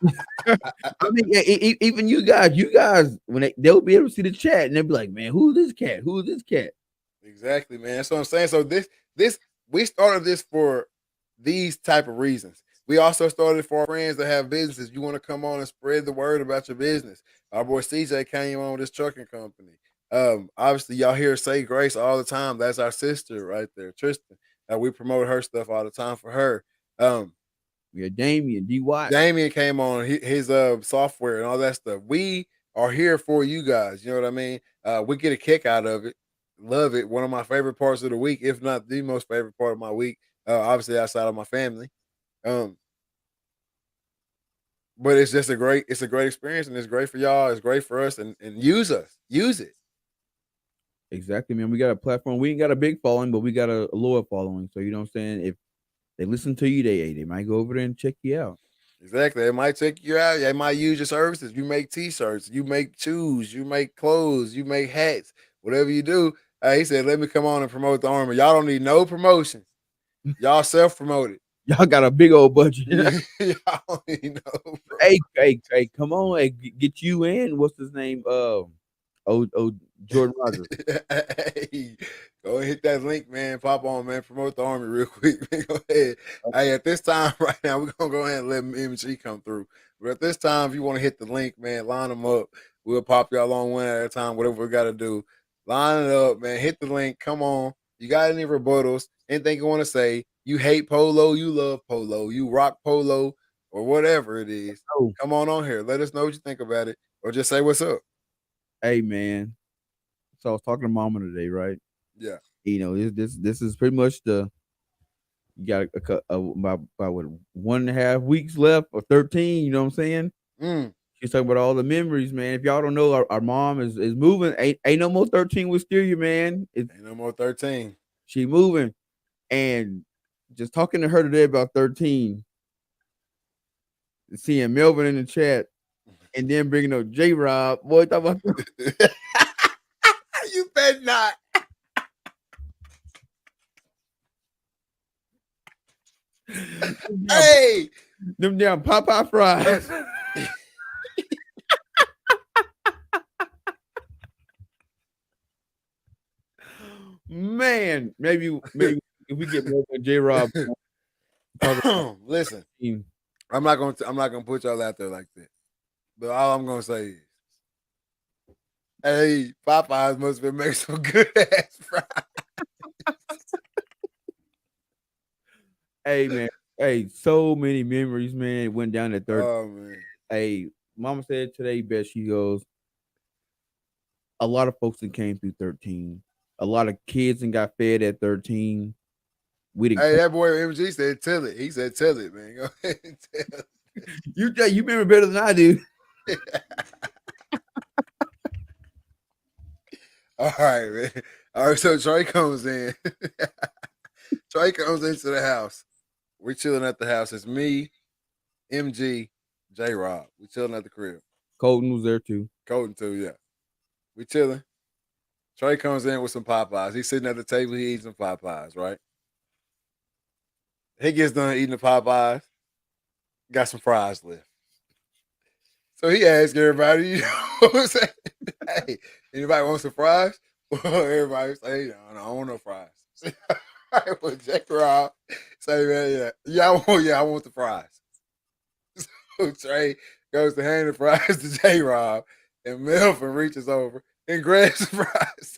I mean, even you guys, when they'll be able to see the chat and they'll be like, man, who's this cat? Who's this cat? Exactly, man. That's what I'm saying. So this we started this for these type of reasons. We also started for our friends that have businesses. You want to come on and spread the word about your business. Our boy CJ came on with his trucking company. Obviously, y'all hear Say Grace all the time. That's our sister right there, Tristan. We promote her stuff all the time for her. We got Damien, D-Watt. Damien came on his software and all that stuff. We are here for you guys. You know what I mean? We get a kick out of it. Love it. One of my favorite parts of the week, if not the most favorite part of my week. Obviously, outside of my family. But it's just a great experience, and it's great for y'all. It's great for us, and use it. Exactly, man. We got a platform. We ain't got a big following, but we got a lower following. So you know what I'm saying? If they listen to you, they might go over there and check you out. Exactly. They might check you out. They might use your services. You make t-shirts, you make shoes, you make clothes, you make hats, whatever you do. He said, let me come on and promote the Army. Y'all don't need no promotion. Y'all self-promoted. Y'all got a big old budget. Y'all don't need no hey, come on. Hey, get you in. What's his name? Jordan Rogers. Hey, go and hit that link, man. Pop on, man. Promote the Army real quick. Go ahead. Hey, at this time right now, we're gonna go ahead and let MG come through. But at this time, if you want to hit the link, man, line them up. We'll pop y'all on one at a time, whatever we gotta do. Line it up, man. Hit the link. Come on. You got any rebuttals? Anything you want to say? You hate polo, you love polo, you rock polo, or whatever it is. Oh. Come on here. Let us know what you think about it, or just say what's up. Hey, man. So I was talking to Mama today, right? Yeah. You know, this is pretty much you got about what, 1.5 weeks left, or 13. You know what I'm saying? She's talking about all the memories, man. If y'all don't know, our mom is moving. Ain't no more 13 Wisteria, man. Ain't no more 13. She moving, and just talking to her today about 13. Seeing Melvin in the chat, and then bringing up J-Rob. Boy, talk about you better not. Hey, them damn Popeye fries. Man, maybe if we get more than J Rob talk about Listen, the team. I'm not gonna put y'all out there like that. But all I'm gonna say is, hey, Popeyes must have been making some good ass fries. Hey man, hey, so many memories, man. Went down at 13. Oh man. Hey, Mama said today, best she goes. A lot of folks that came through 13. A lot of kids and got fed at 13. We didn't. Hey, that boy MG said tell it. He said tell it, man. Go ahead and tell it. You remember better than I do. All right, man. All right, so Trey comes in. Trey comes into the house. We're chilling at the house. It's me, MG, J Rob. We chilling at the crib. Colton was there too. Colton too, yeah. We chilling. Trey comes in with some Popeyes. He's sitting at the table. He eats some Popeyes, right? He gets done eating the Popeyes. Got some fries left. So he asked everybody, you know what I'm saying? Hey, anybody want some fries? Everybody say, no, I don't want no fries. Right, well, J Rob say, man, I want the fries. So Trey goes to hand the fries to J Rob, and Melvin reaches over and grabs the fries.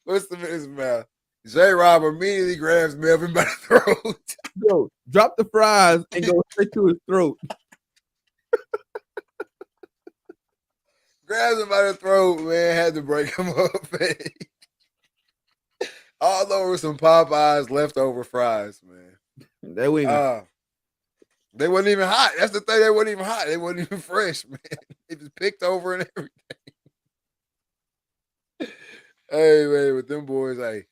Puts them in his mouth. J Rob immediately grabs Melvin by the throat. Yo, drop the fries and go straight to his throat. Grabs him by the throat, man. Had to break him up, man. All over some Popeyes leftover fries, man. They were even, they wasn't even hot. That's the thing. They wasn't even hot. They wasn't even fresh, man. It was picked over and everything. Hey, man, with them boys, hey,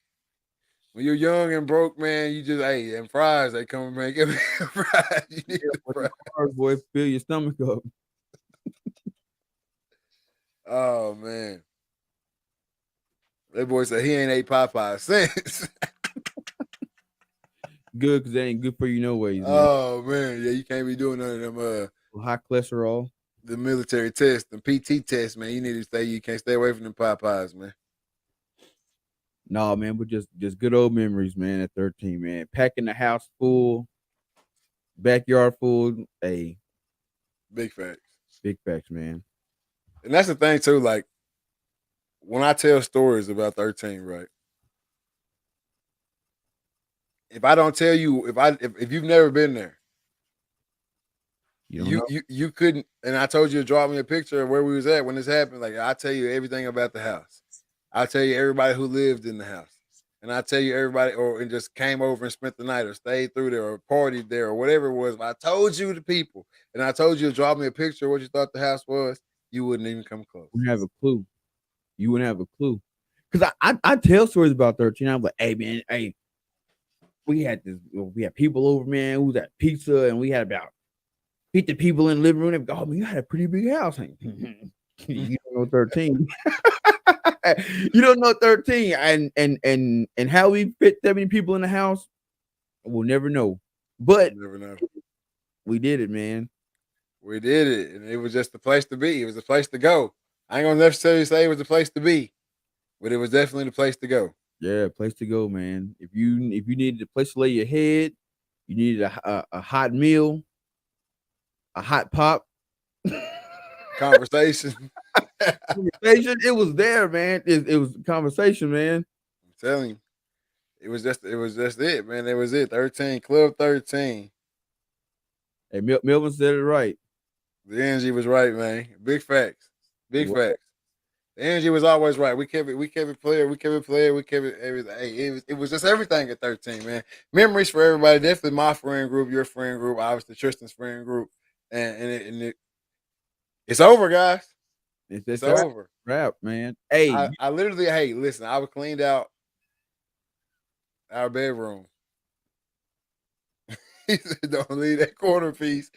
when you're young and broke, man, you just, hey, and fries, they come and man, give me fries. You need fries. Boy, fill your stomach up. Oh, man. That boy said he ain't ate Popeyes since. Good, because they ain't good for you no ways. Oh, man. Yeah, you can't be doing none of them high cholesterol. The military test, the PT test, man. You need to stay, you can't stay away from them Popeyes, man. No, man, but just good old memories, man, at 13, man. Packing the house full, backyard full. Hey. Big facts. Big facts, man. And that's the thing, too, like, when I tell stories about 13, right? If I don't tell you, if you've never been there, you couldn't. And I told you to draw me a picture of where we was at when this happened. Like, I tell you everything about the house. I tell you everybody who lived in the house, and I tell you everybody, and just came over and spent the night, or stayed through there, or partied there, or whatever it was. If I told you the people, and I told you to draw me a picture of what you thought the house was, you wouldn't even come close. You wouldn't have a clue. You wouldn't have a clue. Because I tell stories about 13. I'm like, hey man, hey, we had people over, man. We was at pizza, and we had about 50 people in the living room. They go, oh man, you had a pretty big house. You don't know 13. You don't know 13. And how we fit that many people in the house, we'll never know. But never know. We did it, man. We did it, and it was just the place to be. It was the place to go. I ain't gonna necessarily say it was the place to be, but it was definitely the place to go. Yeah, place to go, man. If you needed a place to lay your head, you needed a hot meal, a hot pop, conversation. It was there, man. It was conversation, man. I'm telling you, it was just it, man. It was it. 13, Club 13. Hey, Melvin said it right. The energy was right, man. Big facts. Big facts. The energy was always right. We kept it player. We kept it everything. Hey, it was just everything at 13, man. Memories for everybody. Definitely my friend group, your friend group, obviously Tristan's friend group. And it's over, guys. It's over. Wrap, man. Hey, I literally, listen, I was cleaned out our bedroom. He said, don't leave that corner piece.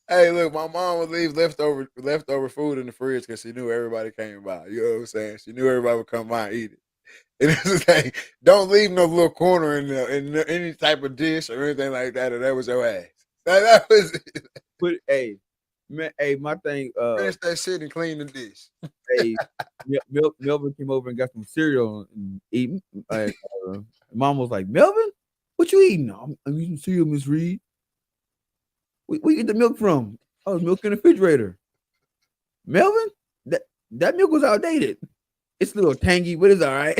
Hey, look, my mom would leave leftover food in the fridge because she knew everybody came by. You know what I'm saying? She knew everybody would come by and eat it. And it's the thing, don't leave no little corner in any type of dish or anything like that, or that was your ass. That was it. But hey, Man, hey, my thing, Finish that shit and clean the dish. hey, Melvin came over and got some cereal and eating. Mom was like, Melvin, what you eating? I'm eating cereal, Miss Reed. Where you get the milk from? Oh, milk in the refrigerator. Melvin, that milk was outdated. It's a little tangy, but it's all right.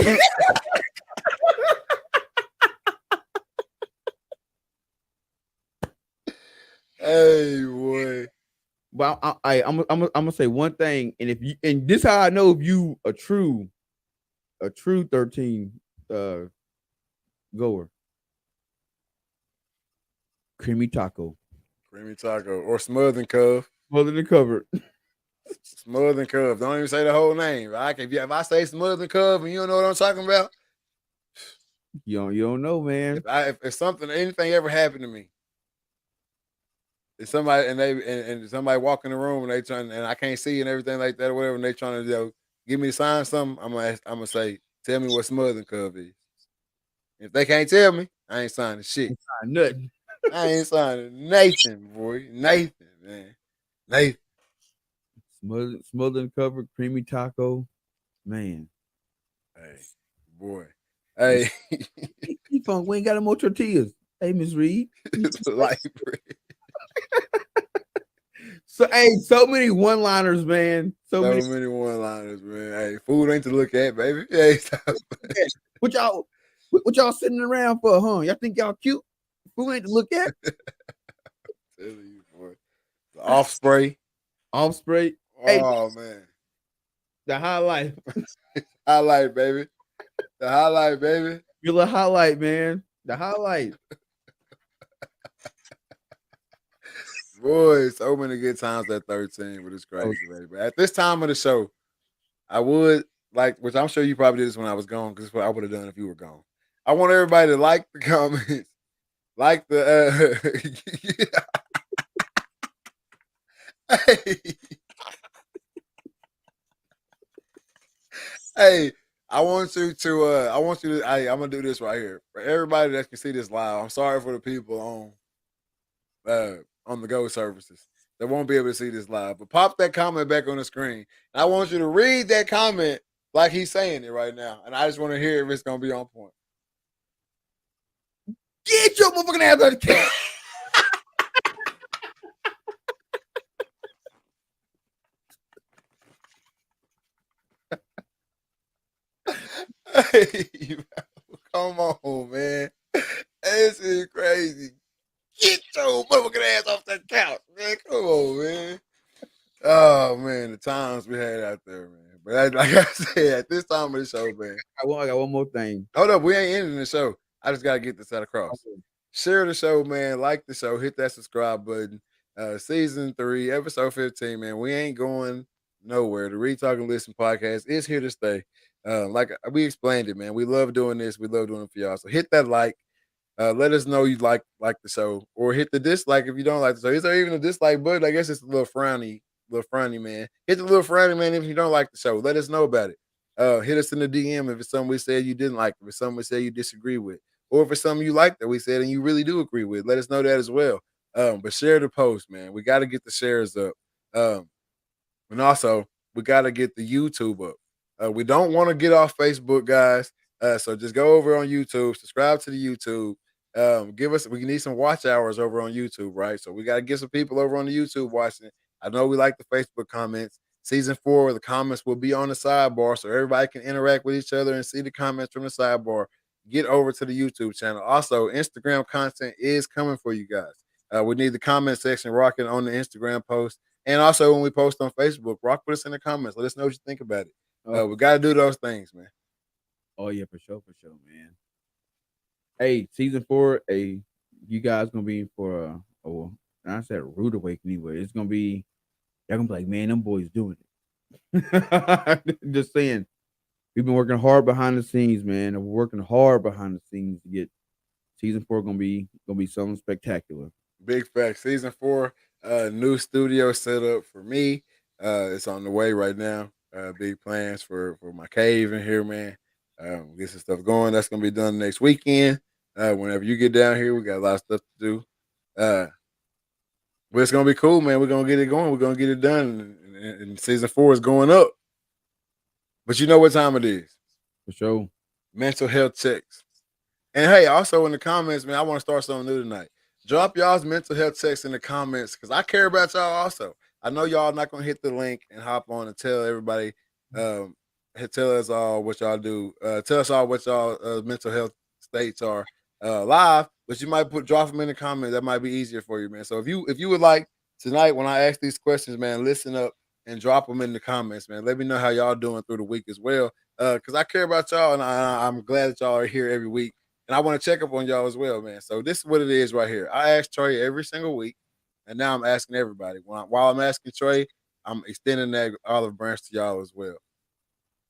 Hey, boy. But I'm gonna say one thing, and if you and this how I know if you a true 13 goer. Creamy taco. Creamy taco or smothered cove. Smothered and covered. Smothered cove. Don't even say the whole name. Right? If I say smothered cove and you don't know what I'm talking about, You don't know, man. if something anything ever happened to me, if somebody and somebody walk in the room and they trying and I can't see and everything like that or whatever, and they trying to give me a sign something, I'm gonna say, tell me what smothered cove is. If they can't tell me, I ain't signing shit. Nothing. I ain't signing Nathan, boy. Nathan, man. Nathan. Smothered and covered, creamy taco. Man. Hey, boy. Hey. We ain't got no more tortillas. Hey, Miss Reed. Light bread. So so many one-liners, man. So many one-liners, man. Hey, food ain't to look at, baby. Hey, what y'all sitting around for, huh? Y'all think y'all cute? Food ain't to look at. Tell you, boy. The Offspray. Offspray. Oh, man. The highlight. Highlight, baby. The highlight, baby. You're the highlight, man. The highlight. Boy, so many good times at 13, but it's crazy, baby. But at this time of the show, I would like, which I'm sure you probably did this when I was gone, because it's what I would have done if you were gone. I want everybody to like the comments, like the hey, I want you to I'm gonna do this right here. For everybody that can see this live, I'm sorry for the people on the Go services that won't be able to see this live. But pop that comment back on the screen. And I want you to read that comment like he's saying it right now. And I just want to hear if it's gonna be on point. Get your motherfucking ass out of the cat. Hey, come on, man. This is crazy. Get your motherfucking ass off that couch, man. Come on, man. Oh, man, the times we had out there, man. But like I said, at this time of the show, man. I got one more thing. Hold up, we ain't ending the show. I just got to get this out across. Okay. Share the show, man. Like the show. Hit that subscribe button. Season 3, episode 15, man. We ain't going nowhere. The Reed Talk and Listen podcast is here to stay. Like we explained it, man. We love doing this. We love doing it for y'all. So hit that like. Let us know you like the show, or hit the dislike if you don't like the show. Is there even a dislike button? I guess it's a little frowny, man. Hit the little frowny, man, if you don't like the show. Let us know about it. Hit us in the DM if it's something we said you didn't like, if it's something we said you disagree with, or if it's something you like that we said and you really do agree with. Let us know that as well. But share the post, man. We got to get the shares up. And also, we got to get the YouTube up. We don't want to get off Facebook, guys. So just go over on YouTube, subscribe to the YouTube. We need some watch hours over on YouTube, right? So we got to get some people over on the YouTube watching it. I know we like the Facebook comments. Season 4, the comments will be on the sidebar so everybody can interact with each other and see the comments from the sidebar. Get over to the YouTube channel. Also, Instagram content is coming for you guys. We need the comment section rocking on the Instagram post. And also when we post on Facebook, rock with us in the comments. Let us know what you think about it. We got to do those things, man. Oh, yeah, for sure, man. Hey, season 4, you guys gonna be for I said a rude awakening, but it's gonna be y'all gonna be like, man, them boys doing it. Just saying, we've been working hard behind the scenes, man. And we're working hard behind the scenes to get season 4 gonna be something spectacular. Big fact. Season 4, new studio set up for me. It's on the way right now. Big plans for my cave in here, man. Get some stuff going. That's gonna be done next weekend. Whenever you get down here, we got a lot of stuff to do. But it's gonna be cool, man. We're gonna get it going. We're gonna get it done. And season 4 is going up. But you know what time it is? For sure. Mental health checks. And hey, also in the comments, man, I want to start something new tonight. Drop y'all's mental health checks in the comments because I care about y'all also. I know y'all not gonna hit the link and hop on and tell everybody, tell us all what y'all do. Tell us all what y'all mental health states are live, but you might drop them in the comments. That might be easier for you, man. So if you would like tonight when I ask these questions, man, listen up and drop them in the comments, man. Let me know how y'all doing through the week as well. Because I care about y'all and I'm glad that y'all are here every week. And I want to check up on y'all as well, man. So this is what it is right here. I ask Trey every single week, and now I'm asking everybody. While I'm asking Trey, I'm extending that olive branch to y'all as well.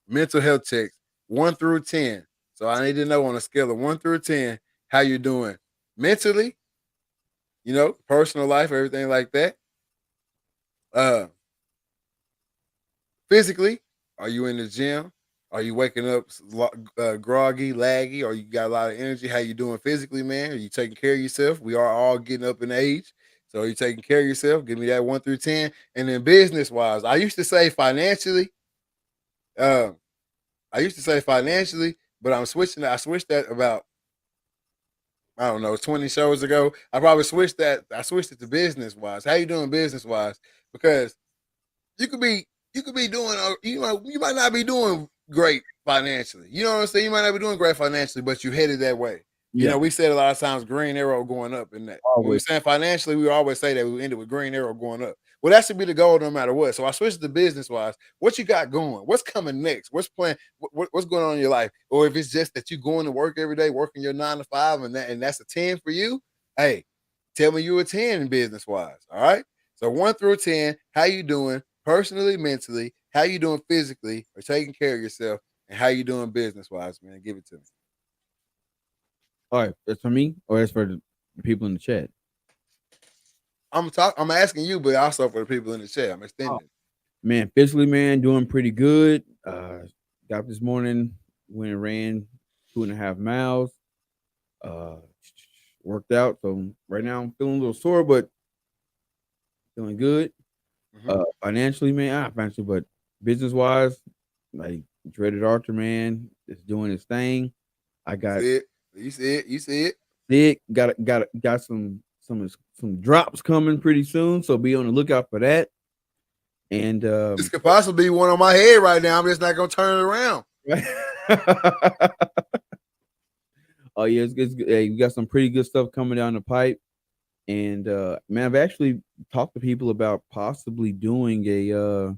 Mental health checks, 1 through 10. So I need to know on a scale of 1 through 10, how you doing mentally, personal life, everything like that. Physically, are you in the gym? Are you waking up groggy, laggy, or you got a lot of energy? How you doing physically, man? Are you taking care of yourself? We are all getting up in age. So are you taking care of yourself? Give me that 1 through 10. And then business-wise, I used to say financially, but I switched that about, I don't know, 20 shows ago. I probably switched it to business-wise. How you doing business-wise? Because you could be doing, you might not be doing great financially. You know what I'm saying? You might not be doing great financially, but you headed that way. Yeah. We said a lot of times green arrow going up in that. When we're saying financially, we always say that we ended with green arrow going up. Well, that should be the goal no matter what. So I switched to business wise. What you got going? What's coming next? What's playing? What's going on in your life? Or if it's just that you going to work every day, working your 9 to 5, and that's a 10 for you. Hey, tell me you a 10 in business wise. All right. So 1 through 10, how you doing personally, mentally? How you doing physically, or taking care of yourself? And how you doing business wise, man? Give it to me. All right, that's for me, or that's for the people in the chat. I'm asking you, but also for the people in the chat. I'm extending. Man, physically, man, doing pretty good. Got up this morning, went and ran 2.5 miles. Worked out. So right now I'm feeling a little sore, but feeling good. Financially, man, but business wise, like Dreaded Archer, man, is doing his thing. I got you see it. Big got some drops coming pretty soon, so be on the lookout for that. And this could possibly be one on my head right now. I'm just not gonna turn it around. Oh yeah, it's hey, we got some pretty good stuff coming down the pipe. And man, I've actually talked to people about possibly doing a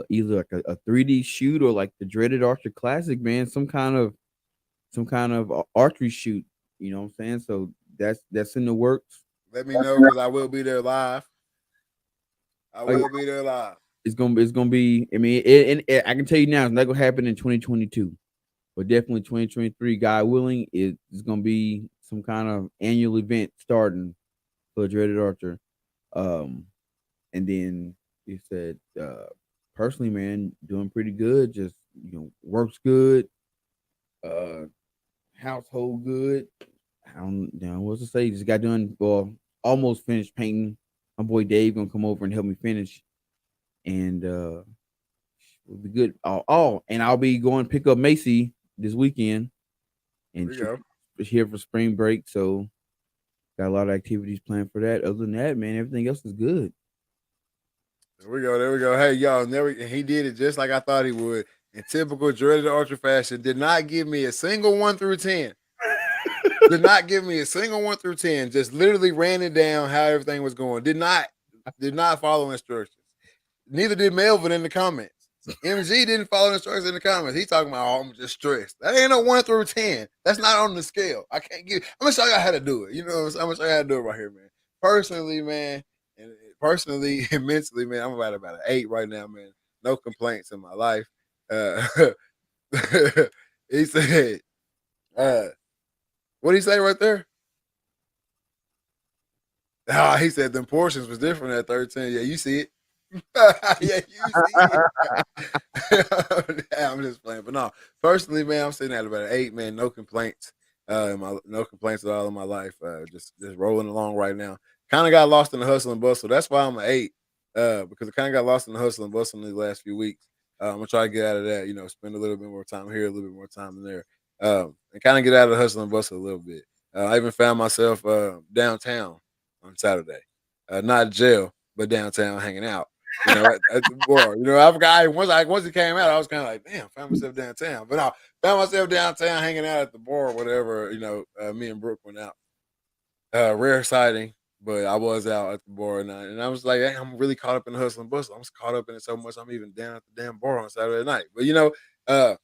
either like a 3D shoot or like the Dreaded Archer Classic, man, some kind of archery shoot. You know what I'm saying? So that's in the works. Let me know because I will be there live. It's gonna be. I mean, I can tell you now, it's not gonna happen in 2022, but definitely 2023. God willing, it's gonna be some kind of annual event starting for Dreaded Archer. And then he said, personally, man, doing pretty good. Just works good. Household good. I don't know what to say. Just got done. Well, almost finished painting. My boy Dave gonna come over and help me finish, and we'll be good. And I'll be going to pick up Macy this weekend, and she's here for spring break. So got a lot of activities planned for that. Other than that, man, everything else is good. There we go. Hey, y'all, he did it just like I thought he would. In typical Dreaded Archer fashion, did not give me a single 1 through 10. Did not give me a single 1 through 10. Just literally ran it down how everything was going. Did not follow instructions. Neither did Melvin in the comments. MG didn't follow instructions in the comments. He talking about, I'm just stressed. That ain't no 1 through 10. That's not on the scale. I can't give. I'm gonna show y'all how to do it. You know what I'm saying? I'm gonna show you how to do it right here, man. Personally, man, and mentally, man, I'm about an 8 right now, man. No complaints in my life. He said, what did he say right there? He said them portions was different at 13. Yeah, you see it. Yeah, you see it. I'm just playing. But no, personally, man, I'm sitting at about an 8, man. No complaints. No complaints at all in my life. Just rolling along right now. kind of got lost in the hustle and bustle. That's why I'm an 8, because I kind of got lost in the hustle and bustle in these last few weeks. I'm gonna try to get out of that. Spend a little bit more time here, a little bit more time there, and kind of get out of the hustle and bustle a little bit. I even found myself downtown on Saturday, not jail, but downtown hanging out. At the bar. I forgot once it came out, I was kind of like, damn, found myself downtown. But I found myself downtown hanging out at the bar or whatever. Me and Brooke went out. Rare sighting, but I was out at the bar and I was like, hey, I'm really caught up in the hustle and bustle. I'm caught up in it so much I'm even down at the damn bar on Saturday night. But uh,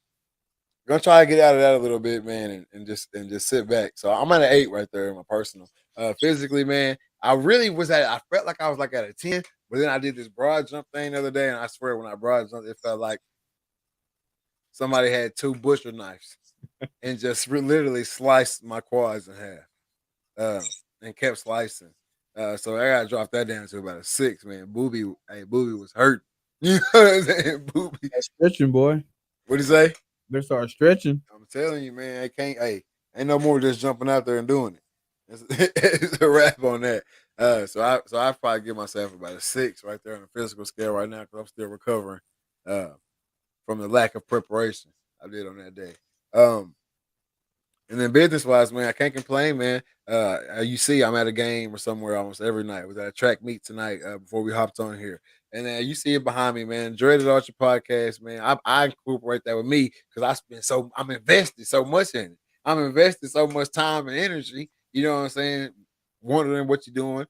gonna try to get out of that a little bit, man, and just sit back. So I'm at an 8 right there in my personal. Physically, man, I felt like I was like at a 10, but then I did this broad jump thing the other day, and I swear when I broad jumped, it felt like somebody had 2 butcher knives and just literally sliced my quads in half, and kept slicing. So I gotta drop that down to about a 6, man. Booby was hurt. You know what I'm saying? Booby. That's stretching, boy. What'd you say? Better start stretching. I'm telling you, man, ain't no more just jumping out there and doing it. It's a wrap on that. So I probably give myself about a 6 right there on the physical scale right now because I'm still recovering from the lack of preparation I did on that day. And then business wise, man, I can't complain, man. You see, I'm at a game or somewhere almost every night. I was at a track meet tonight before we hopped on here. And you see it behind me, man. Dreaded Archer podcast, man. I incorporate that with me because I'm invested so much in it. I'm invested so much time and energy. You know what I'm saying? Wondering what you're doing,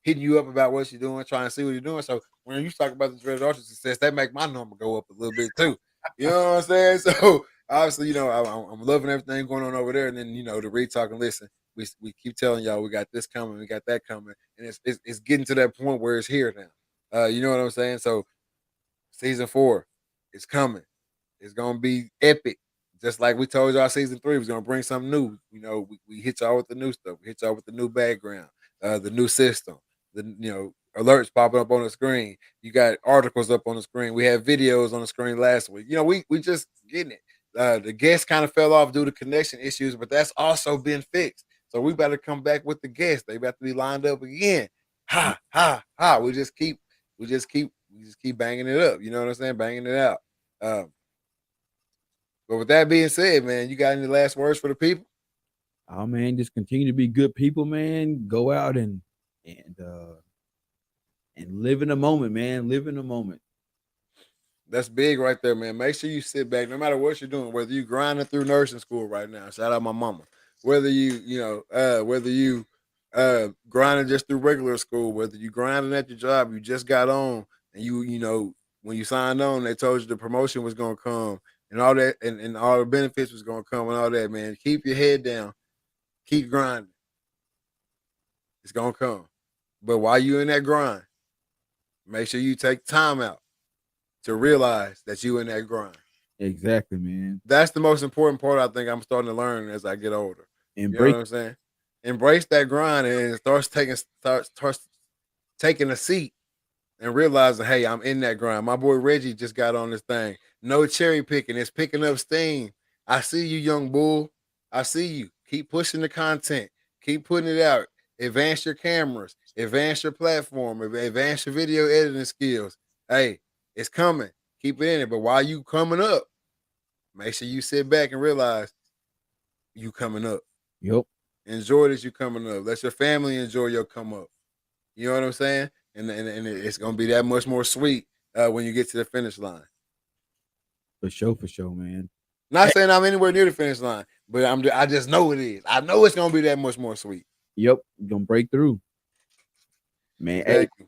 hitting you up about what you're doing, trying to see what you're doing. So when you talk about the Dreaded Archer success, that make my number go up a little bit too. You know what I'm saying? So obviously, I'm loving everything going on over there. And then, to read, talk, and listen. We keep telling y'all we got this coming, we got that coming, and it's getting to that point where it's here now. You know what I'm saying? So season 4 is coming. It's gonna be epic. Just like we told y'all, season 3 was gonna bring something new. We hit y'all with the new stuff. We hit y'all with the new background, the new system, the alerts popping up on the screen. You got articles up on the screen. We had videos on the screen last week. We just getting it. The guests kind of fell off due to connection issues, but that's also been fixed. So we better come back with the guests. They got to be lined up again. Ha ha ha. We just keep banging it up. You know what I'm saying? Banging it out. But with that being said, man, you got any last words for the people? Oh man, just continue to be good people, man. Go out and live in the moment, man. Live in the moment. That's big right there, man. Make sure you sit back, no matter what you're doing, whether you grinding through nursing school right now. Shout out my mama. Whether you grinding just through regular school, whether you grinding at your job, you just got on, and when you signed on, they told you the promotion was gonna come and all that, and all the benefits was gonna come and all that, man. Keep your head down, keep grinding. It's gonna come. But while you in that grind, make sure you take time out to realize that you in that grind. Exactly, man. That's the most important part I think I'm starting to learn as I get older. You know what I'm saying? Embrace that grind and starts taking a seat and realizing, hey, I'm in that grind. My boy Reggie just got on this thing. No cherry picking. It's picking up steam. I see you, young bull. I see you. Keep pushing the content. Keep putting it out. Advance your cameras. Advance your platform. Advance your video editing skills. Hey, it's coming. Keep it in it. But while you coming up, make sure you sit back and realize you coming up. Yep. Enjoy this you coming up. Let your family enjoy your come up. You know what I'm saying? And it's gonna be that much more sweet when you get to the finish line. For sure, man. Not saying I'm anywhere near the finish line, but I just know it is. I know it's gonna be that much more sweet. Yep, you're gonna break through. Man, Exactly. hey,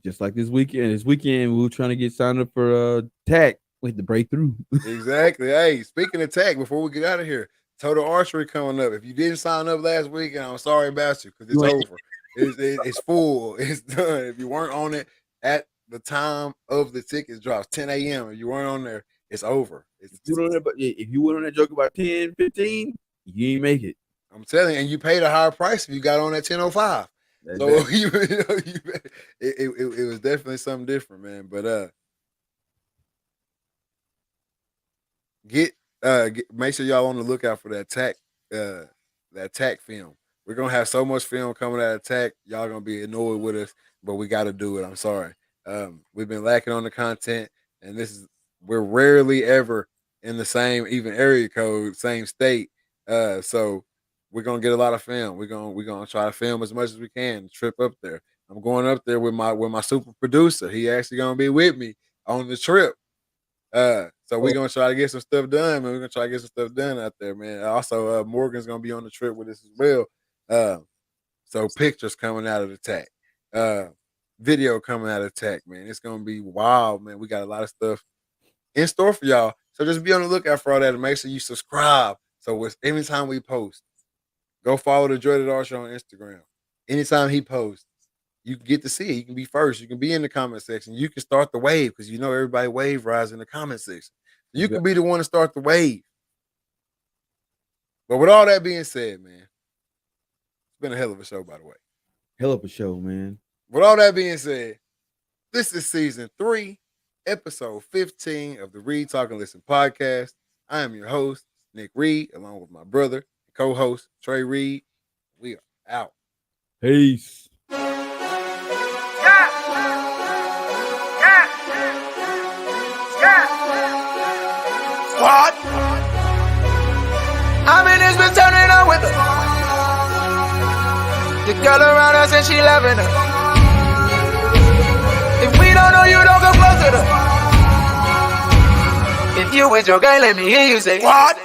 just like this weekend. We were trying to get signed up for TAC. We had to break through. Exactly. Hey, speaking of TAC, before we get out of here, Total Archery coming up. If you didn't sign up last weekend, I'm sorry about you because it's over. It's full. It's done. If you weren't on it at the time of the tickets drops, 10 a.m. If you weren't on there, it's over. If you went on that joke about 10, 15, you ain't make it. I'm telling you, and you paid a higher price if you got on at 10:05. So it was definitely something different, man. But make sure y'all on the lookout for that TAC film. We're gonna have so much film coming out of Attack. Y'all gonna be annoyed with us, but we got to do it. I'm sorry. We've been lacking on the content, and we're rarely ever in the same even area code, same state. So we're gonna get a lot of film. We're gonna try to film as much as we can. Trip up there. I'm going up there with my super producer. He actually gonna be with me on the trip. So we're gonna try to get some stuff done, man. We're gonna try to get some stuff done out there, man. Also, Morgan's gonna be on the trip with us as well. So pictures coming out of the Attack, video coming out of Attack, man. It's gonna be wild, man. We got a lot of stuff in store for y'all. So just be on the lookout for all that, and make sure you subscribe. So anytime we post, go follow the Joy Dart Show on Instagram. Anytime he posts, you can get to see it. You can be first. You can be in the comment section. You can start the wave because you know everybody wave rise in the comment section. You can be the one to start the wave. But with all that being said, man, it's been a hell of a show, by the way. Hell of a show, man. With all that being said, this is season 3, episode 15 of the Read, Talk, and Listen podcast. I am your host, Nick Reed, along with my brother, co-host, Trey Reed. We are out. Peace. What? I mean, it's been turning up with her. The girl around us and she loving her. If we don't know you, don't come close to her. If you with your girl, let me hear you say, what?